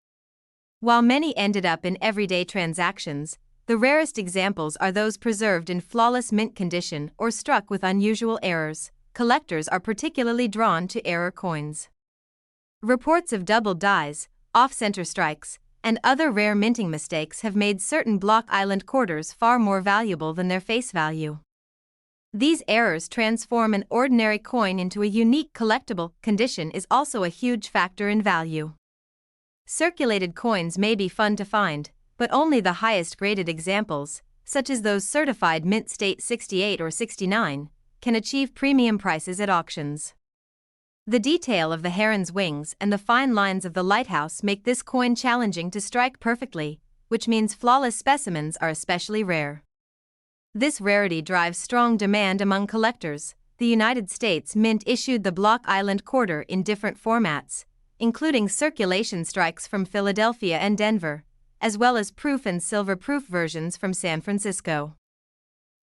While many ended up in everyday transactions, the rarest examples are those preserved in flawless mint condition or struck with unusual errors. Collectors are particularly drawn to error coins. Reports of doubled dies, off-center strikes, and other rare minting mistakes have made certain Block Island quarters far more valuable than their face value. These errors transform an ordinary coin into a unique collectible. Condition is also a huge factor in value. Circulated coins may be fun to find, but only the highest graded examples, such as those certified mint state 68 or 69, can achieve premium prices at auctions. The detail of the heron's wings and the fine lines of the lighthouse make this coin challenging to strike perfectly, which means flawless specimens are especially rare. This rarity drives strong demand among collectors. The United States Mint issued the Block Island quarter in different formats, including circulation strikes from Philadelphia and Denver, as well as proof and silver-proof versions from San Francisco.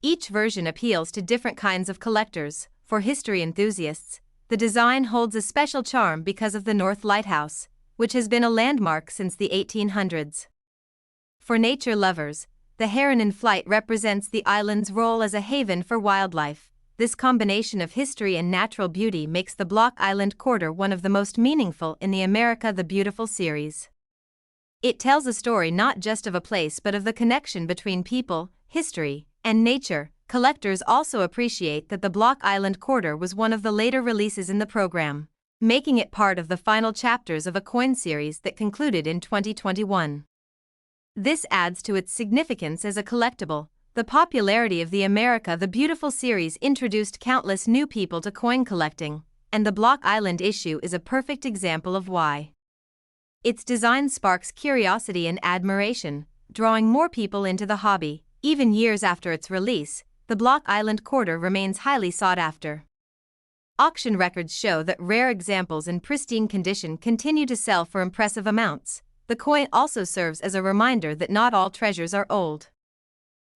Each version appeals to different kinds of collectors. For history enthusiasts, the design holds a special charm because of the North Lighthouse, which has been a landmark since the 1800s. For nature lovers, the heron in flight represents the island's role as a haven for wildlife. This combination of history and natural beauty makes the Block Island quarter one of the most meaningful in the America the Beautiful series. It tells a story not just of a place but of the connection between people, history, and nature. Collectors also appreciate that the Block Island quarter was one of the later releases in the program, making it part of the final chapters of a coin series that concluded in 2021. This adds to its significance as a collectible. The popularity of the America the Beautiful series introduced countless new people to coin collecting, and the Block Island issue is a perfect example of why. Its design sparks curiosity and admiration, drawing more people into the hobby. Even years after its release, the Block Island quarter remains highly sought after. Auction records show that rare examples in pristine condition continue to sell for impressive amounts. The coin also serves as a reminder that not all treasures are old.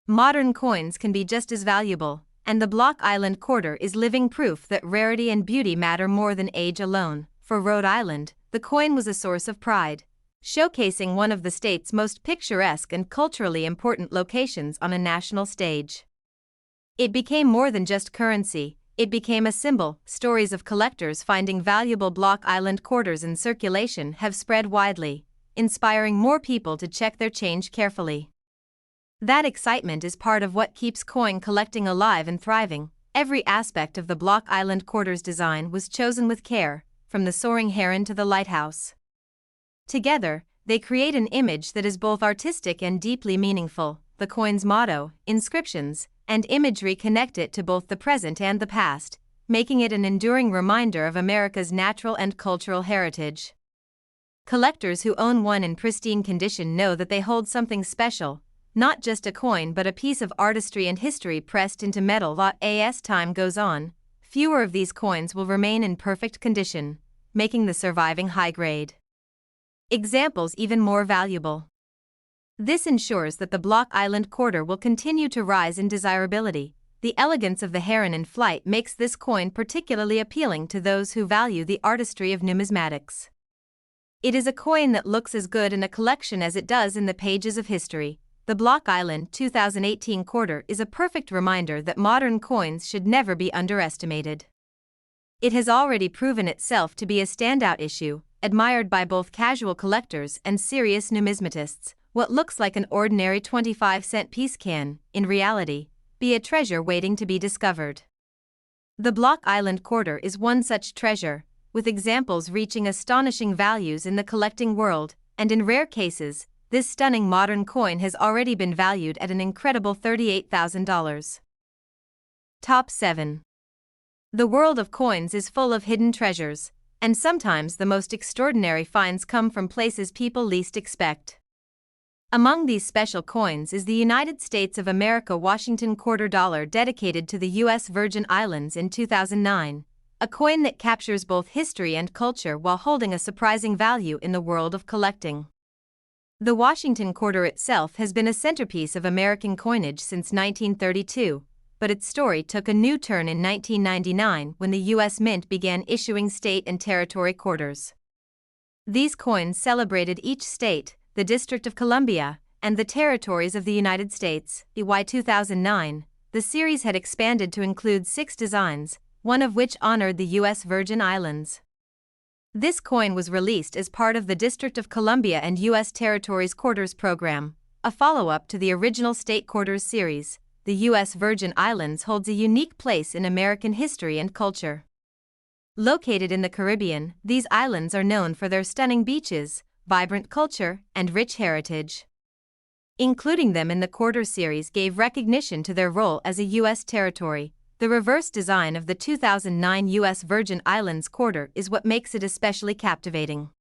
Modern coins can be just as valuable, and the Block Island quarter is living proof that rarity and beauty matter more than age alone. For Rhode Island, the coin was a source of pride, showcasing one of the state's most picturesque and culturally important locations on a national stage. It became more than just currency, it became a symbol. Stories of collectors finding valuable Block Island quarters in circulation have spread widely, inspiring more people to check their change carefully. That excitement is part of what keeps coin collecting alive and thriving. Every aspect of the Block Island quarter's design was chosen with care, from the soaring heron to the lighthouse. Together, they create an image that is both artistic and deeply meaningful. The coin's motto, inscriptions, and imagery connect it to both the present and the past, making it an enduring reminder of America's natural and cultural heritage. Collectors who own one in pristine condition know that they hold something special, not just a coin but a piece of artistry and history pressed into metal. As time goes on, fewer of these coins will remain in perfect condition, making the surviving high-grade examples even more valuable. This ensures that the Block Island quarter will continue to rise in desirability. The elegance of the heron in flight makes this coin particularly appealing to those who value the artistry of numismatics. It is a coin that looks as good in a collection as it does in the pages of history. The Block Island 2018 quarter is a perfect reminder that modern coins should never be underestimated. It has already proven itself to be a standout issue, admired by both casual collectors and serious numismatists. What looks like an ordinary 25-cent piece can, in reality, be a treasure waiting to be discovered. The Block Island quarter is one such treasure, with examples reaching astonishing values in the collecting world, and in rare cases, this stunning modern coin has already been valued at an incredible $38,000. Top 7. The world of coins is full of hidden treasures, and sometimes the most extraordinary finds come from places people least expect. Among these special coins is the United States of America Washington quarter dollar dedicated to the U.S. Virgin Islands in 2009, a coin that captures both history and culture while holding a surprising value in the world of collecting. The Washington quarter itself has been a centerpiece of American coinage since 1932, but its story took a new turn in 1999 when the U.S. Mint began issuing state and territory quarters. These coins celebrated each state, the District of Columbia, and the territories of the United States. By 2009, the series had expanded to include 6 designs, one of which honored the U.S. Virgin Islands. This coin was released as part of the District of Columbia and U.S. Territories Quarters program, a follow-up to the original State Quarters series. The U.S. Virgin Islands holds a unique place in American history and culture. Located in the Caribbean, these islands are known for their stunning beaches, vibrant culture, and rich heritage. Including them in the Quarter series gave recognition to their role as a U.S. territory. The reverse design of the 2009 U.S. Virgin Islands quarter is what makes it especially captivating.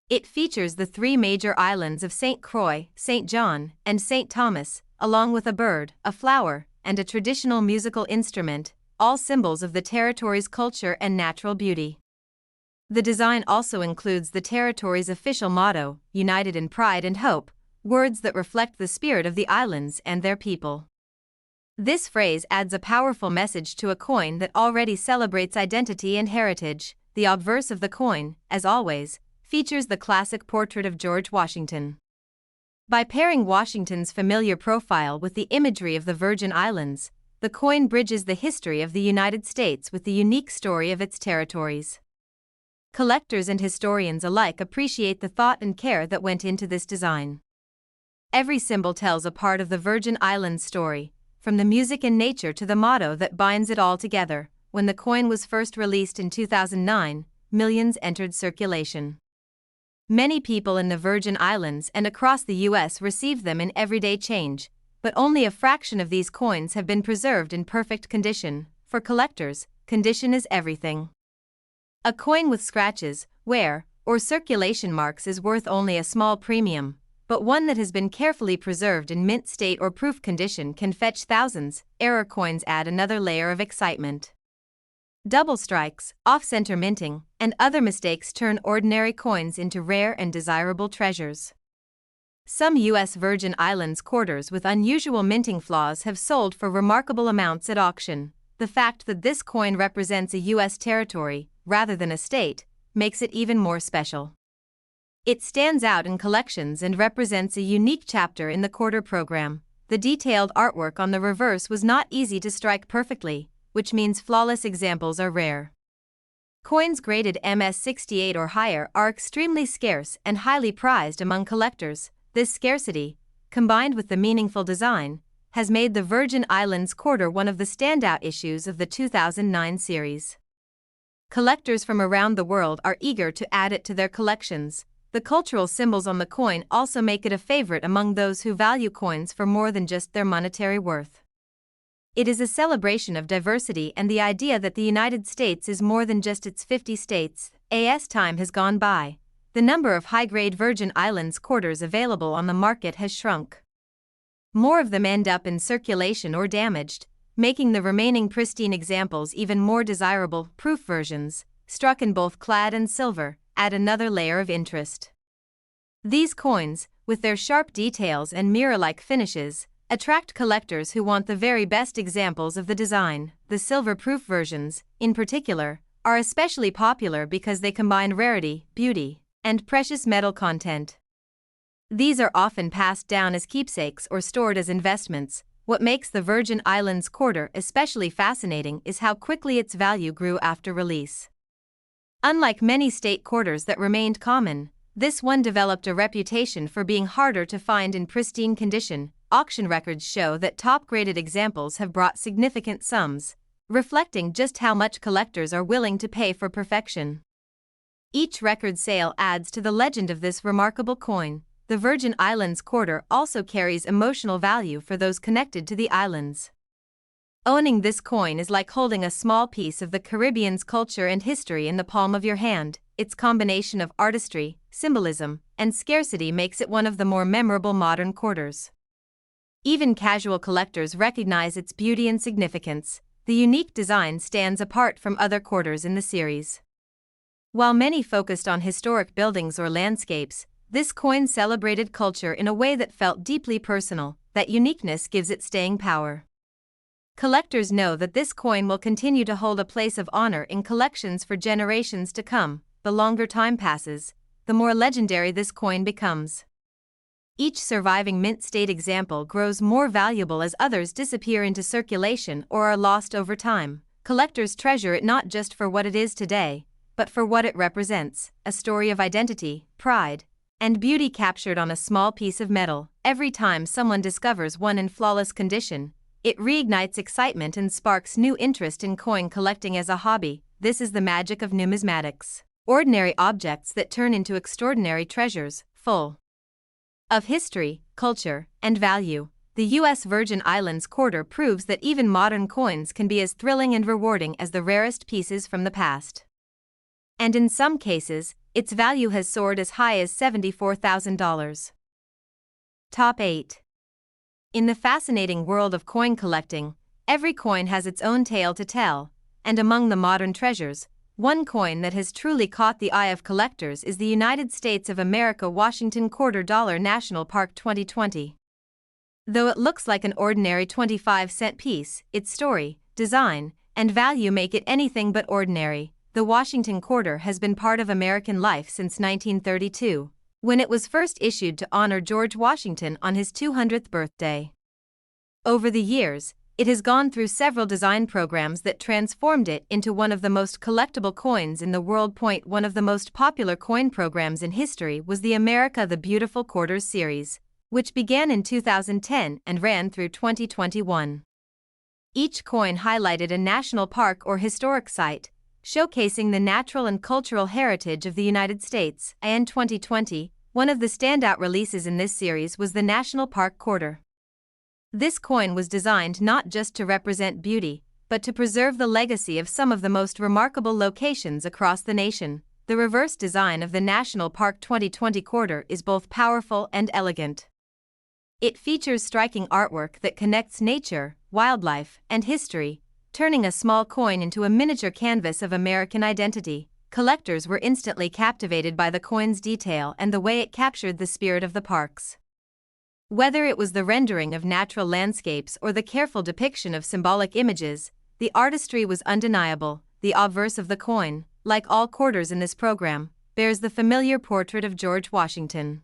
It features the three major islands of St. Croix, St. John, and St. Thomas, along with a bird, a flower, and a traditional musical instrument, all symbols of the territory's culture and natural beauty. The design also includes the territory's official motto, "United in Pride and Hope," words that reflect the spirit of the islands and their people. This phrase adds a powerful message to a coin that already celebrates identity and heritage. The obverse of the coin, as always, features the classic portrait of George Washington. By pairing Washington's familiar profile with the imagery of the Virgin Islands, the coin bridges the history of the United States with the unique story of its territories. Collectors and historians alike appreciate the thought and care that went into this design. Every symbol tells a part of the Virgin Islands story, from the music and nature to the motto that binds it all together. When the coin was first released in 2009, millions entered circulation. Many people in the Virgin Islands and across the U.S. received them in everyday change, but only a fraction of these coins have been preserved in perfect condition. For collectors, condition is everything. A coin with scratches, wear, or circulation marks is worth only a small premium, but one that has been carefully preserved in mint state or proof condition can fetch thousands. Error coins add another layer of excitement. Double strikes, off-center minting, and other mistakes turn ordinary coins into rare and desirable treasures. Some U.S. Virgin Islands quarters with unusual minting flaws have sold for remarkable amounts at auction. The fact that this coin represents a U.S. territory, rather than a state, makes it even more special. It stands out in collections and represents a unique chapter in the quarter program. The detailed artwork on the reverse was not easy to strike perfectly, which means flawless examples are rare. Coins graded MS-68 or higher are extremely scarce and highly prized among collectors. This scarcity, combined with the meaningful design, has made the Virgin Islands quarter one of the standout issues of the 2009 series. Collectors from around the world are eager to add it to their collections. The cultural symbols on the coin also make it a favorite among those who value coins for more than just their monetary worth. It is a celebration of diversity and the idea that the United States is more than just its 50 states. As time has gone by, the number of high-grade Virgin Islands quarters available on the market has shrunk. More of them end up in circulation or damaged, making the remaining pristine examples even more desirable. Proof versions, struck in both clad and silver, add another layer of interest. These coins, with their sharp details and mirror-like finishes, attract collectors who want the very best examples of the design. The silver-proof versions, in particular, are especially popular because they combine rarity, beauty, and precious metal content. These are often passed down as keepsakes or stored as investments. What makes the Virgin Islands quarter especially fascinating is how quickly its value grew after release. Unlike many state quarters that remained common, this one developed a reputation for being harder to find in pristine condition. Auction records show that top-graded examples have brought significant sums, reflecting just how much collectors are willing to pay for perfection. Each record sale adds to the legend of this remarkable coin. The Virgin Islands quarter also carries emotional value for those connected to the islands. Owning this coin is like holding a small piece of the Caribbean's culture and history in the palm of your hand. Its combination of artistry, symbolism, and scarcity makes it one of the more memorable modern quarters. Even casual collectors recognize its beauty and significance. The unique design stands apart from other quarters in the series. While many focused on historic buildings or landscapes, this coin celebrated culture in a way that felt deeply personal. That uniqueness gives it staying power. Collectors know that this coin will continue to hold a place of honor in collections for generations to come. The longer time passes, the more legendary this coin becomes. Each surviving mint state example grows more valuable as others disappear into circulation or are lost over time. Collectors treasure it not just for what it is today, but for what it represents, a story of identity, pride, and beauty captured on a small piece of metal. Every time someone discovers one in flawless condition, it reignites excitement and sparks new interest in coin collecting as a hobby. This is the magic of numismatics. Ordinary objects that turn into extraordinary treasures, full of history, culture, and value. the U.S. Virgin Islands quarter proves that even modern coins can be as thrilling and rewarding as the rarest pieces from the past. And in some cases, its value has soared as high as $74,000. Top 8. In the fascinating world of coin collecting, every coin has its own tale to tell, and among the modern treasures, one coin that has truly caught the eye of collectors is the United States of America Washington Quarter Dollar National Park 2020. Though it looks like an ordinary 25-cent piece, its story, design, and value make it anything but ordinary. The Washington Quarter has been part of American life since 1932, when it was first issued to honor George Washington on his 200th birthday. Over the years, it has gone through several design programs that transformed it into one of the most collectible coins in the world. One of the most popular coin programs in history was the America the Beautiful Quarters series, which began in 2010 and ran through 2021. Each coin highlighted a national park or historic site, showcasing the natural and cultural heritage of the United States. In 2020, one of the standout releases in this series was the National Park Quarter. This coin was designed not just to represent beauty, but to preserve the legacy of some of the most remarkable locations across the nation. The reverse design of the National Park 2020 quarter is both powerful and elegant. It features striking artwork that connects nature, wildlife, and history, turning a small coin into a miniature canvas of American identity. Collectors were instantly captivated by the coin's detail and the way it captured the spirit of the parks. Whether it was the rendering of natural landscapes or the careful depiction of symbolic images, the artistry was undeniable. The obverse of the coin, like all quarters in this program, bears the familiar portrait of George Washington.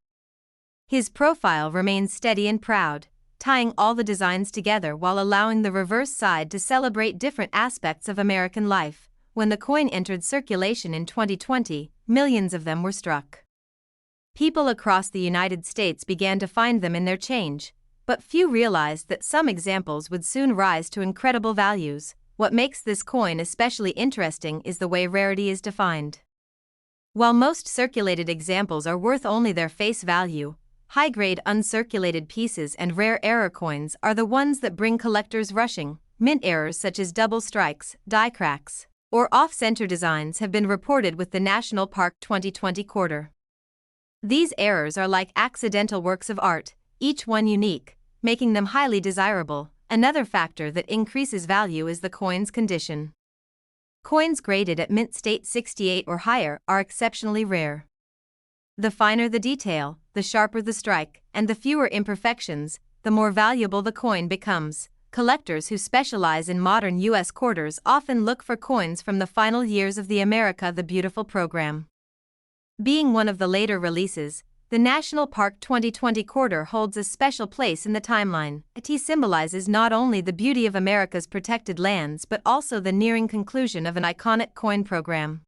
His profile remains steady and proud, tying all the designs together while allowing the reverse side to celebrate different aspects of American life. When the coin entered circulation in 2020, millions of them were struck. People across the United States began to find them in their change, but few realized that some examples would soon rise to incredible values. What makes this coin especially interesting is the way rarity is defined. While most circulated examples are worth only their face value, high-grade uncirculated pieces and rare error coins are the ones that bring collectors rushing. Mint errors such as double strikes, die cracks, or off-center designs have been reported with the National Park 2020 quarter. These errors are like accidental works of art, each one unique, making them highly desirable. Another factor that increases value is the coin's condition. Coins graded at mint state 68 or higher are exceptionally rare. The finer the detail, the sharper the strike, and the fewer imperfections, the more valuable the coin becomes. Collectors who specialize in modern U.S. quarters often look for coins from the final years of the America the Beautiful program. Being one of the later releases, the National Park 2020 quarter holds a special place in the timeline. It symbolizes not only the beauty of America's protected lands but also the nearing conclusion of an iconic coin program.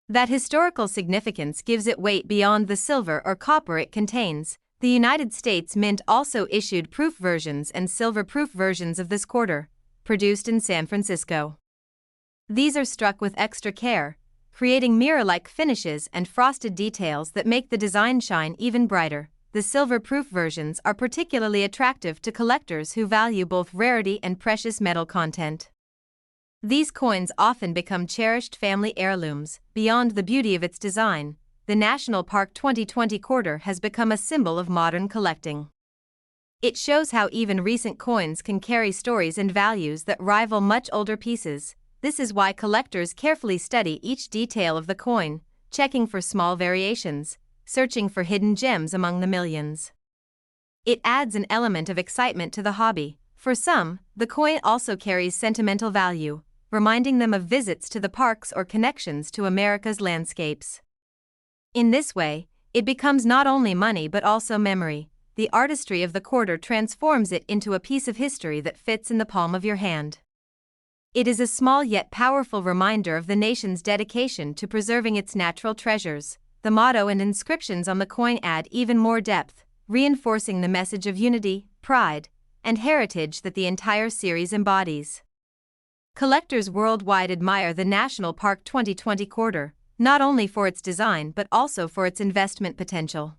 That historical significance gives it weight beyond the silver or copper it contains. The United States Mint also issued proof versions and silver-proof versions of this quarter, produced in San Francisco. These are struck with extra care, creating mirror-like finishes and frosted details that make the design shine even brighter. The silver-proof versions are particularly attractive to collectors who value both rarity and precious metal content. These coins often become cherished family heirlooms. Beyond the beauty of its design, the National Park 2020 quarter has become a symbol of modern collecting. It shows how even recent coins can carry stories and values that rival much older pieces. This is why collectors carefully study each detail of the coin, checking for small variations, searching for hidden gems among the millions. It adds an element of excitement to the hobby. For some, the coin also carries sentimental value, reminding them of visits to the parks or connections to America's landscapes. In this way, it becomes not only money but also memory. The artistry of the quarter transforms it into a piece of history that fits in the palm of your hand. It is a small yet powerful reminder of the nation's dedication to preserving its natural treasures. The motto and inscriptions on the coin add even more depth, reinforcing the message of unity, pride, and heritage that the entire series embodies. Collectors worldwide admire the National Park 2020 quarter, not only for its design but also for its investment potential.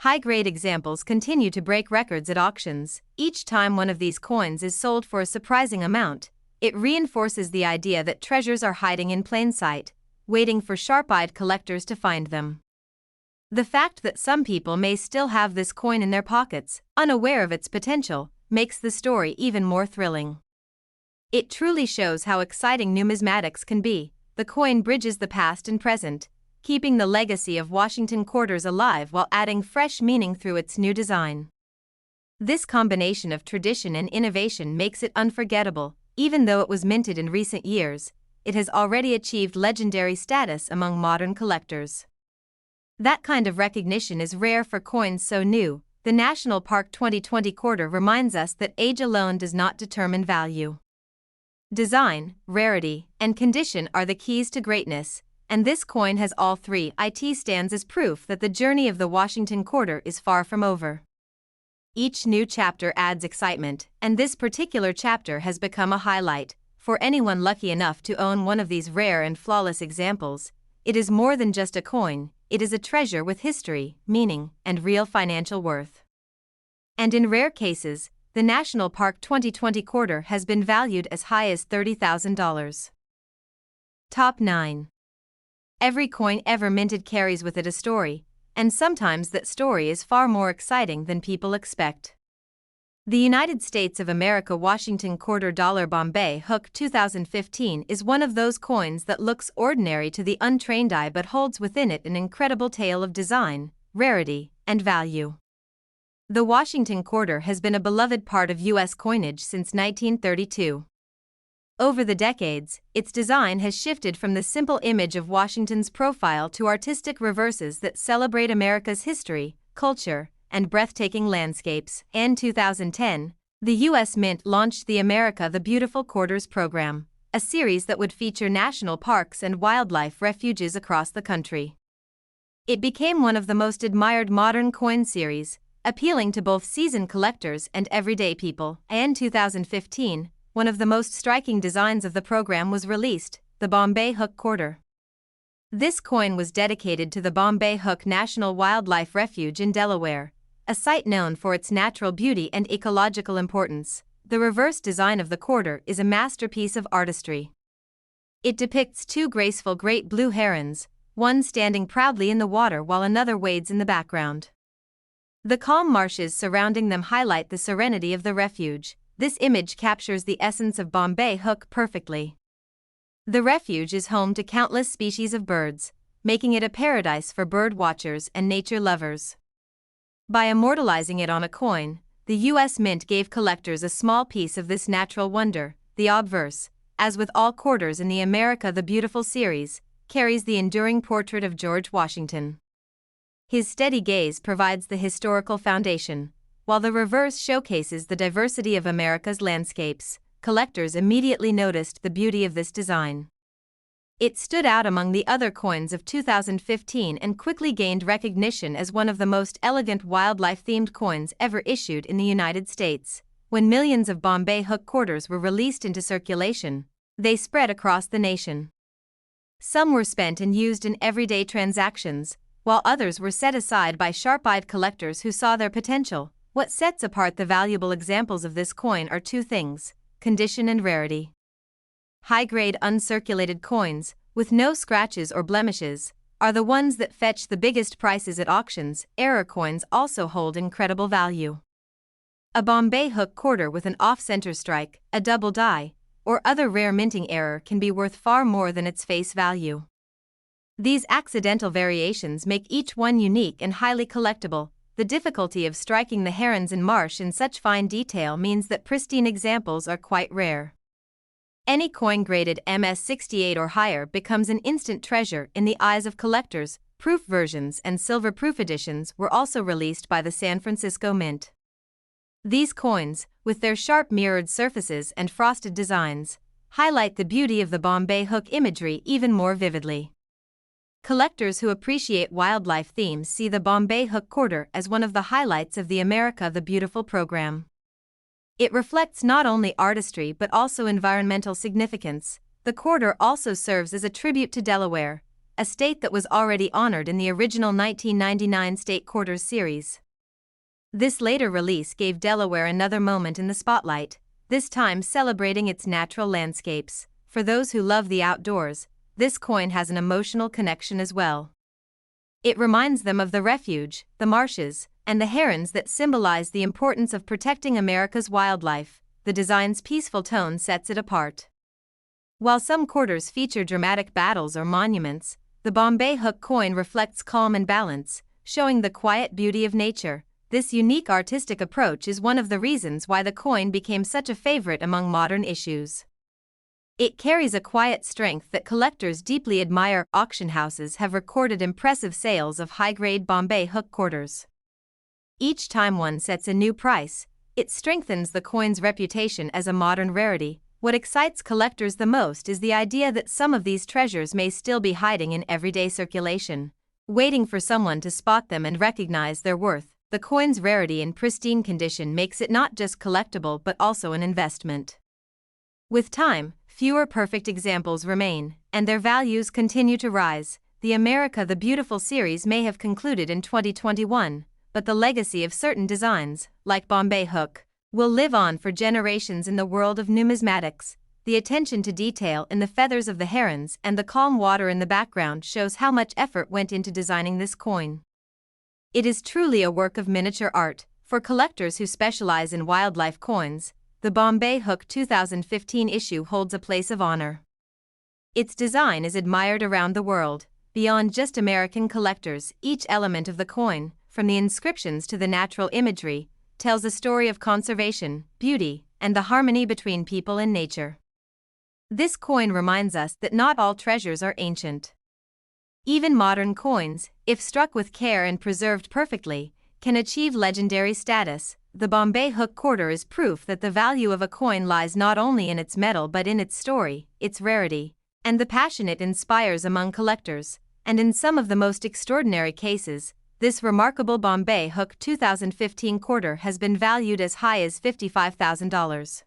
High-grade examples continue to break records at auctions. Each time one of these coins is sold for a surprising amount, it reinforces the idea that treasures are hiding in plain sight, waiting for sharp-eyed collectors to find them. The fact that some people may still have this coin in their pockets, unaware of its potential, makes the story even more thrilling. It truly shows how exciting numismatics can be. The coin bridges the past and present, keeping the legacy of Washington quarters alive while adding fresh meaning through its new design. This combination of tradition and innovation makes it unforgettable. Even though it was minted in recent years, it has already achieved legendary status among modern collectors. That kind of recognition is rare for coins so new. The National Park 2020 quarter reminds us that age alone does not determine value. Design, rarity, and condition are the keys to greatness, and this coin has all three. It stands as proof that the journey of the Washington quarter is far from over. Each new chapter adds excitement, and this particular chapter has become a highlight. For anyone lucky enough to own one of these rare and flawless examples, it is more than just a coin. It is a treasure with history, meaning, and real financial worth. And in rare cases, the National Park 2020 quarter has been valued as high as $30,000. Top 9. Every coin ever minted carries with it a story, and sometimes that story is far more exciting than people expect. The United States of America Washington Quarter Dollar Bombay Hook 2015 is one of those coins that looks ordinary to the untrained eye but holds within it an incredible tale of design, rarity, and value. The Washington quarter has been a beloved part of U.S. coinage since 1932. Over the decades, its design has shifted from the simple image of Washington's profile to artistic reverses that celebrate America's history, culture, and breathtaking landscapes. In 2010, the U.S. Mint launched the America the Beautiful Quarters program, a series that would feature national parks and wildlife refuges across the country. It became one of the most admired modern coin series, appealing to both seasoned collectors and everyday people. In 2015, one of the most striking designs of the program was released, the Bombay Hook quarter. This coin was dedicated to the Bombay Hook National Wildlife Refuge in Delaware, a site known for its natural beauty and ecological importance. The reverse design of the quarter is a masterpiece of artistry. It depicts two graceful great blue herons, one standing proudly in the water while another wades in the background. The calm marshes surrounding them highlight the serenity of the refuge. This image captures the essence of Bombay Hook perfectly. The refuge is home to countless species of birds, making it a paradise for bird watchers and nature lovers. By immortalizing it on a coin, the U.S. Mint gave collectors a small piece of this natural wonder. The obverse, as with all quarters in the America the Beautiful series, carries the enduring portrait of George Washington. His steady gaze provides the historical foundation, while the reverse showcases the diversity of America's landscapes. Collectors immediately noticed the beauty of this design. It stood out among the other coins of 2015 and quickly gained recognition as one of the most elegant wildlife-themed coins ever issued in the United States. When millions of Bombay Hook quarters were released into circulation, they spread across the nation. Some were spent and used in everyday transactions, while others were set aside by sharp-eyed collectors who saw their potential. What sets apart the valuable examples of this coin are two things: condition and rarity. High-grade uncirculated coins, with no scratches or blemishes, are the ones that fetch the biggest prices at auctions. Error coins also hold incredible value. A Bombay Hook quarter with an off-center strike, a double die, or other rare minting error can be worth far more than its face value. These accidental variations make each one unique and highly collectible. The difficulty of striking the herons and marsh in such fine detail means that pristine examples are quite rare. Any coin graded MS68 or higher becomes an instant treasure in the eyes of collectors. Proof versions and silver-proof editions were also released by the San Francisco Mint. These coins, with their sharp mirrored surfaces and frosted designs, highlight the beauty of the Bombay Hook imagery even more vividly. Collectors who appreciate wildlife themes see the Bombay Hook quarter as one of the highlights of the America the Beautiful program. It reflects not only artistry but also environmental significance. The quarter also serves as a tribute to Delaware, a state that was already honored in the original 1999 State Quarters series. This later release gave Delaware another moment in the spotlight, this time celebrating its natural landscapes. For those who love the outdoors, this coin has an emotional connection as well. It reminds them of the refuge, the marshes, and the herons that symbolize the importance of protecting America's wildlife. The design's peaceful tone sets it apart. While some quarters feature dramatic battles or monuments, the Bombay Hook coin reflects calm and balance, showing the quiet beauty of nature. This unique artistic approach is one of the reasons why the coin became such a favorite among modern issues. It carries a quiet strength that collectors deeply admire. Auction houses have recorded impressive sales of high-grade Bombay Hook quarters. Each time one sets a new price, it strengthens the coin's reputation as a modern rarity. What excites collectors the most is the idea that some of these treasures may still be hiding in everyday circulation, waiting for someone to spot them and recognize their worth. The coin's rarity and pristine condition makes it not just collectible but also an investment. With time, fewer perfect examples remain, and their values continue to rise. The America the Beautiful series may have concluded in 2021, but the legacy of certain designs, like Bombay Hook, will live on for generations in the world of numismatics. The attention to detail in the feathers of the herons and the calm water in the background shows how much effort went into designing this coin. It is truly a work of miniature art. For collectors who specialize in wildlife coins, the Bombay Hook 2015 issue holds a place of honor. Its design is admired around the world. Beyond just American collectors, each element of the coin, from the inscriptions to the natural imagery, tells a story of conservation, beauty, and the harmony between people and nature. This coin reminds us that not all treasures are ancient. Even modern coins, if struck with care and preserved perfectly, can achieve legendary status. The Bombay Hook quarter is proof that the value of a coin lies not only in its metal but in its story, its rarity, and the passion it inspires among collectors. And in some of the most extraordinary cases, this remarkable Bombay Hook 2015 quarter has been valued as high as $55,000.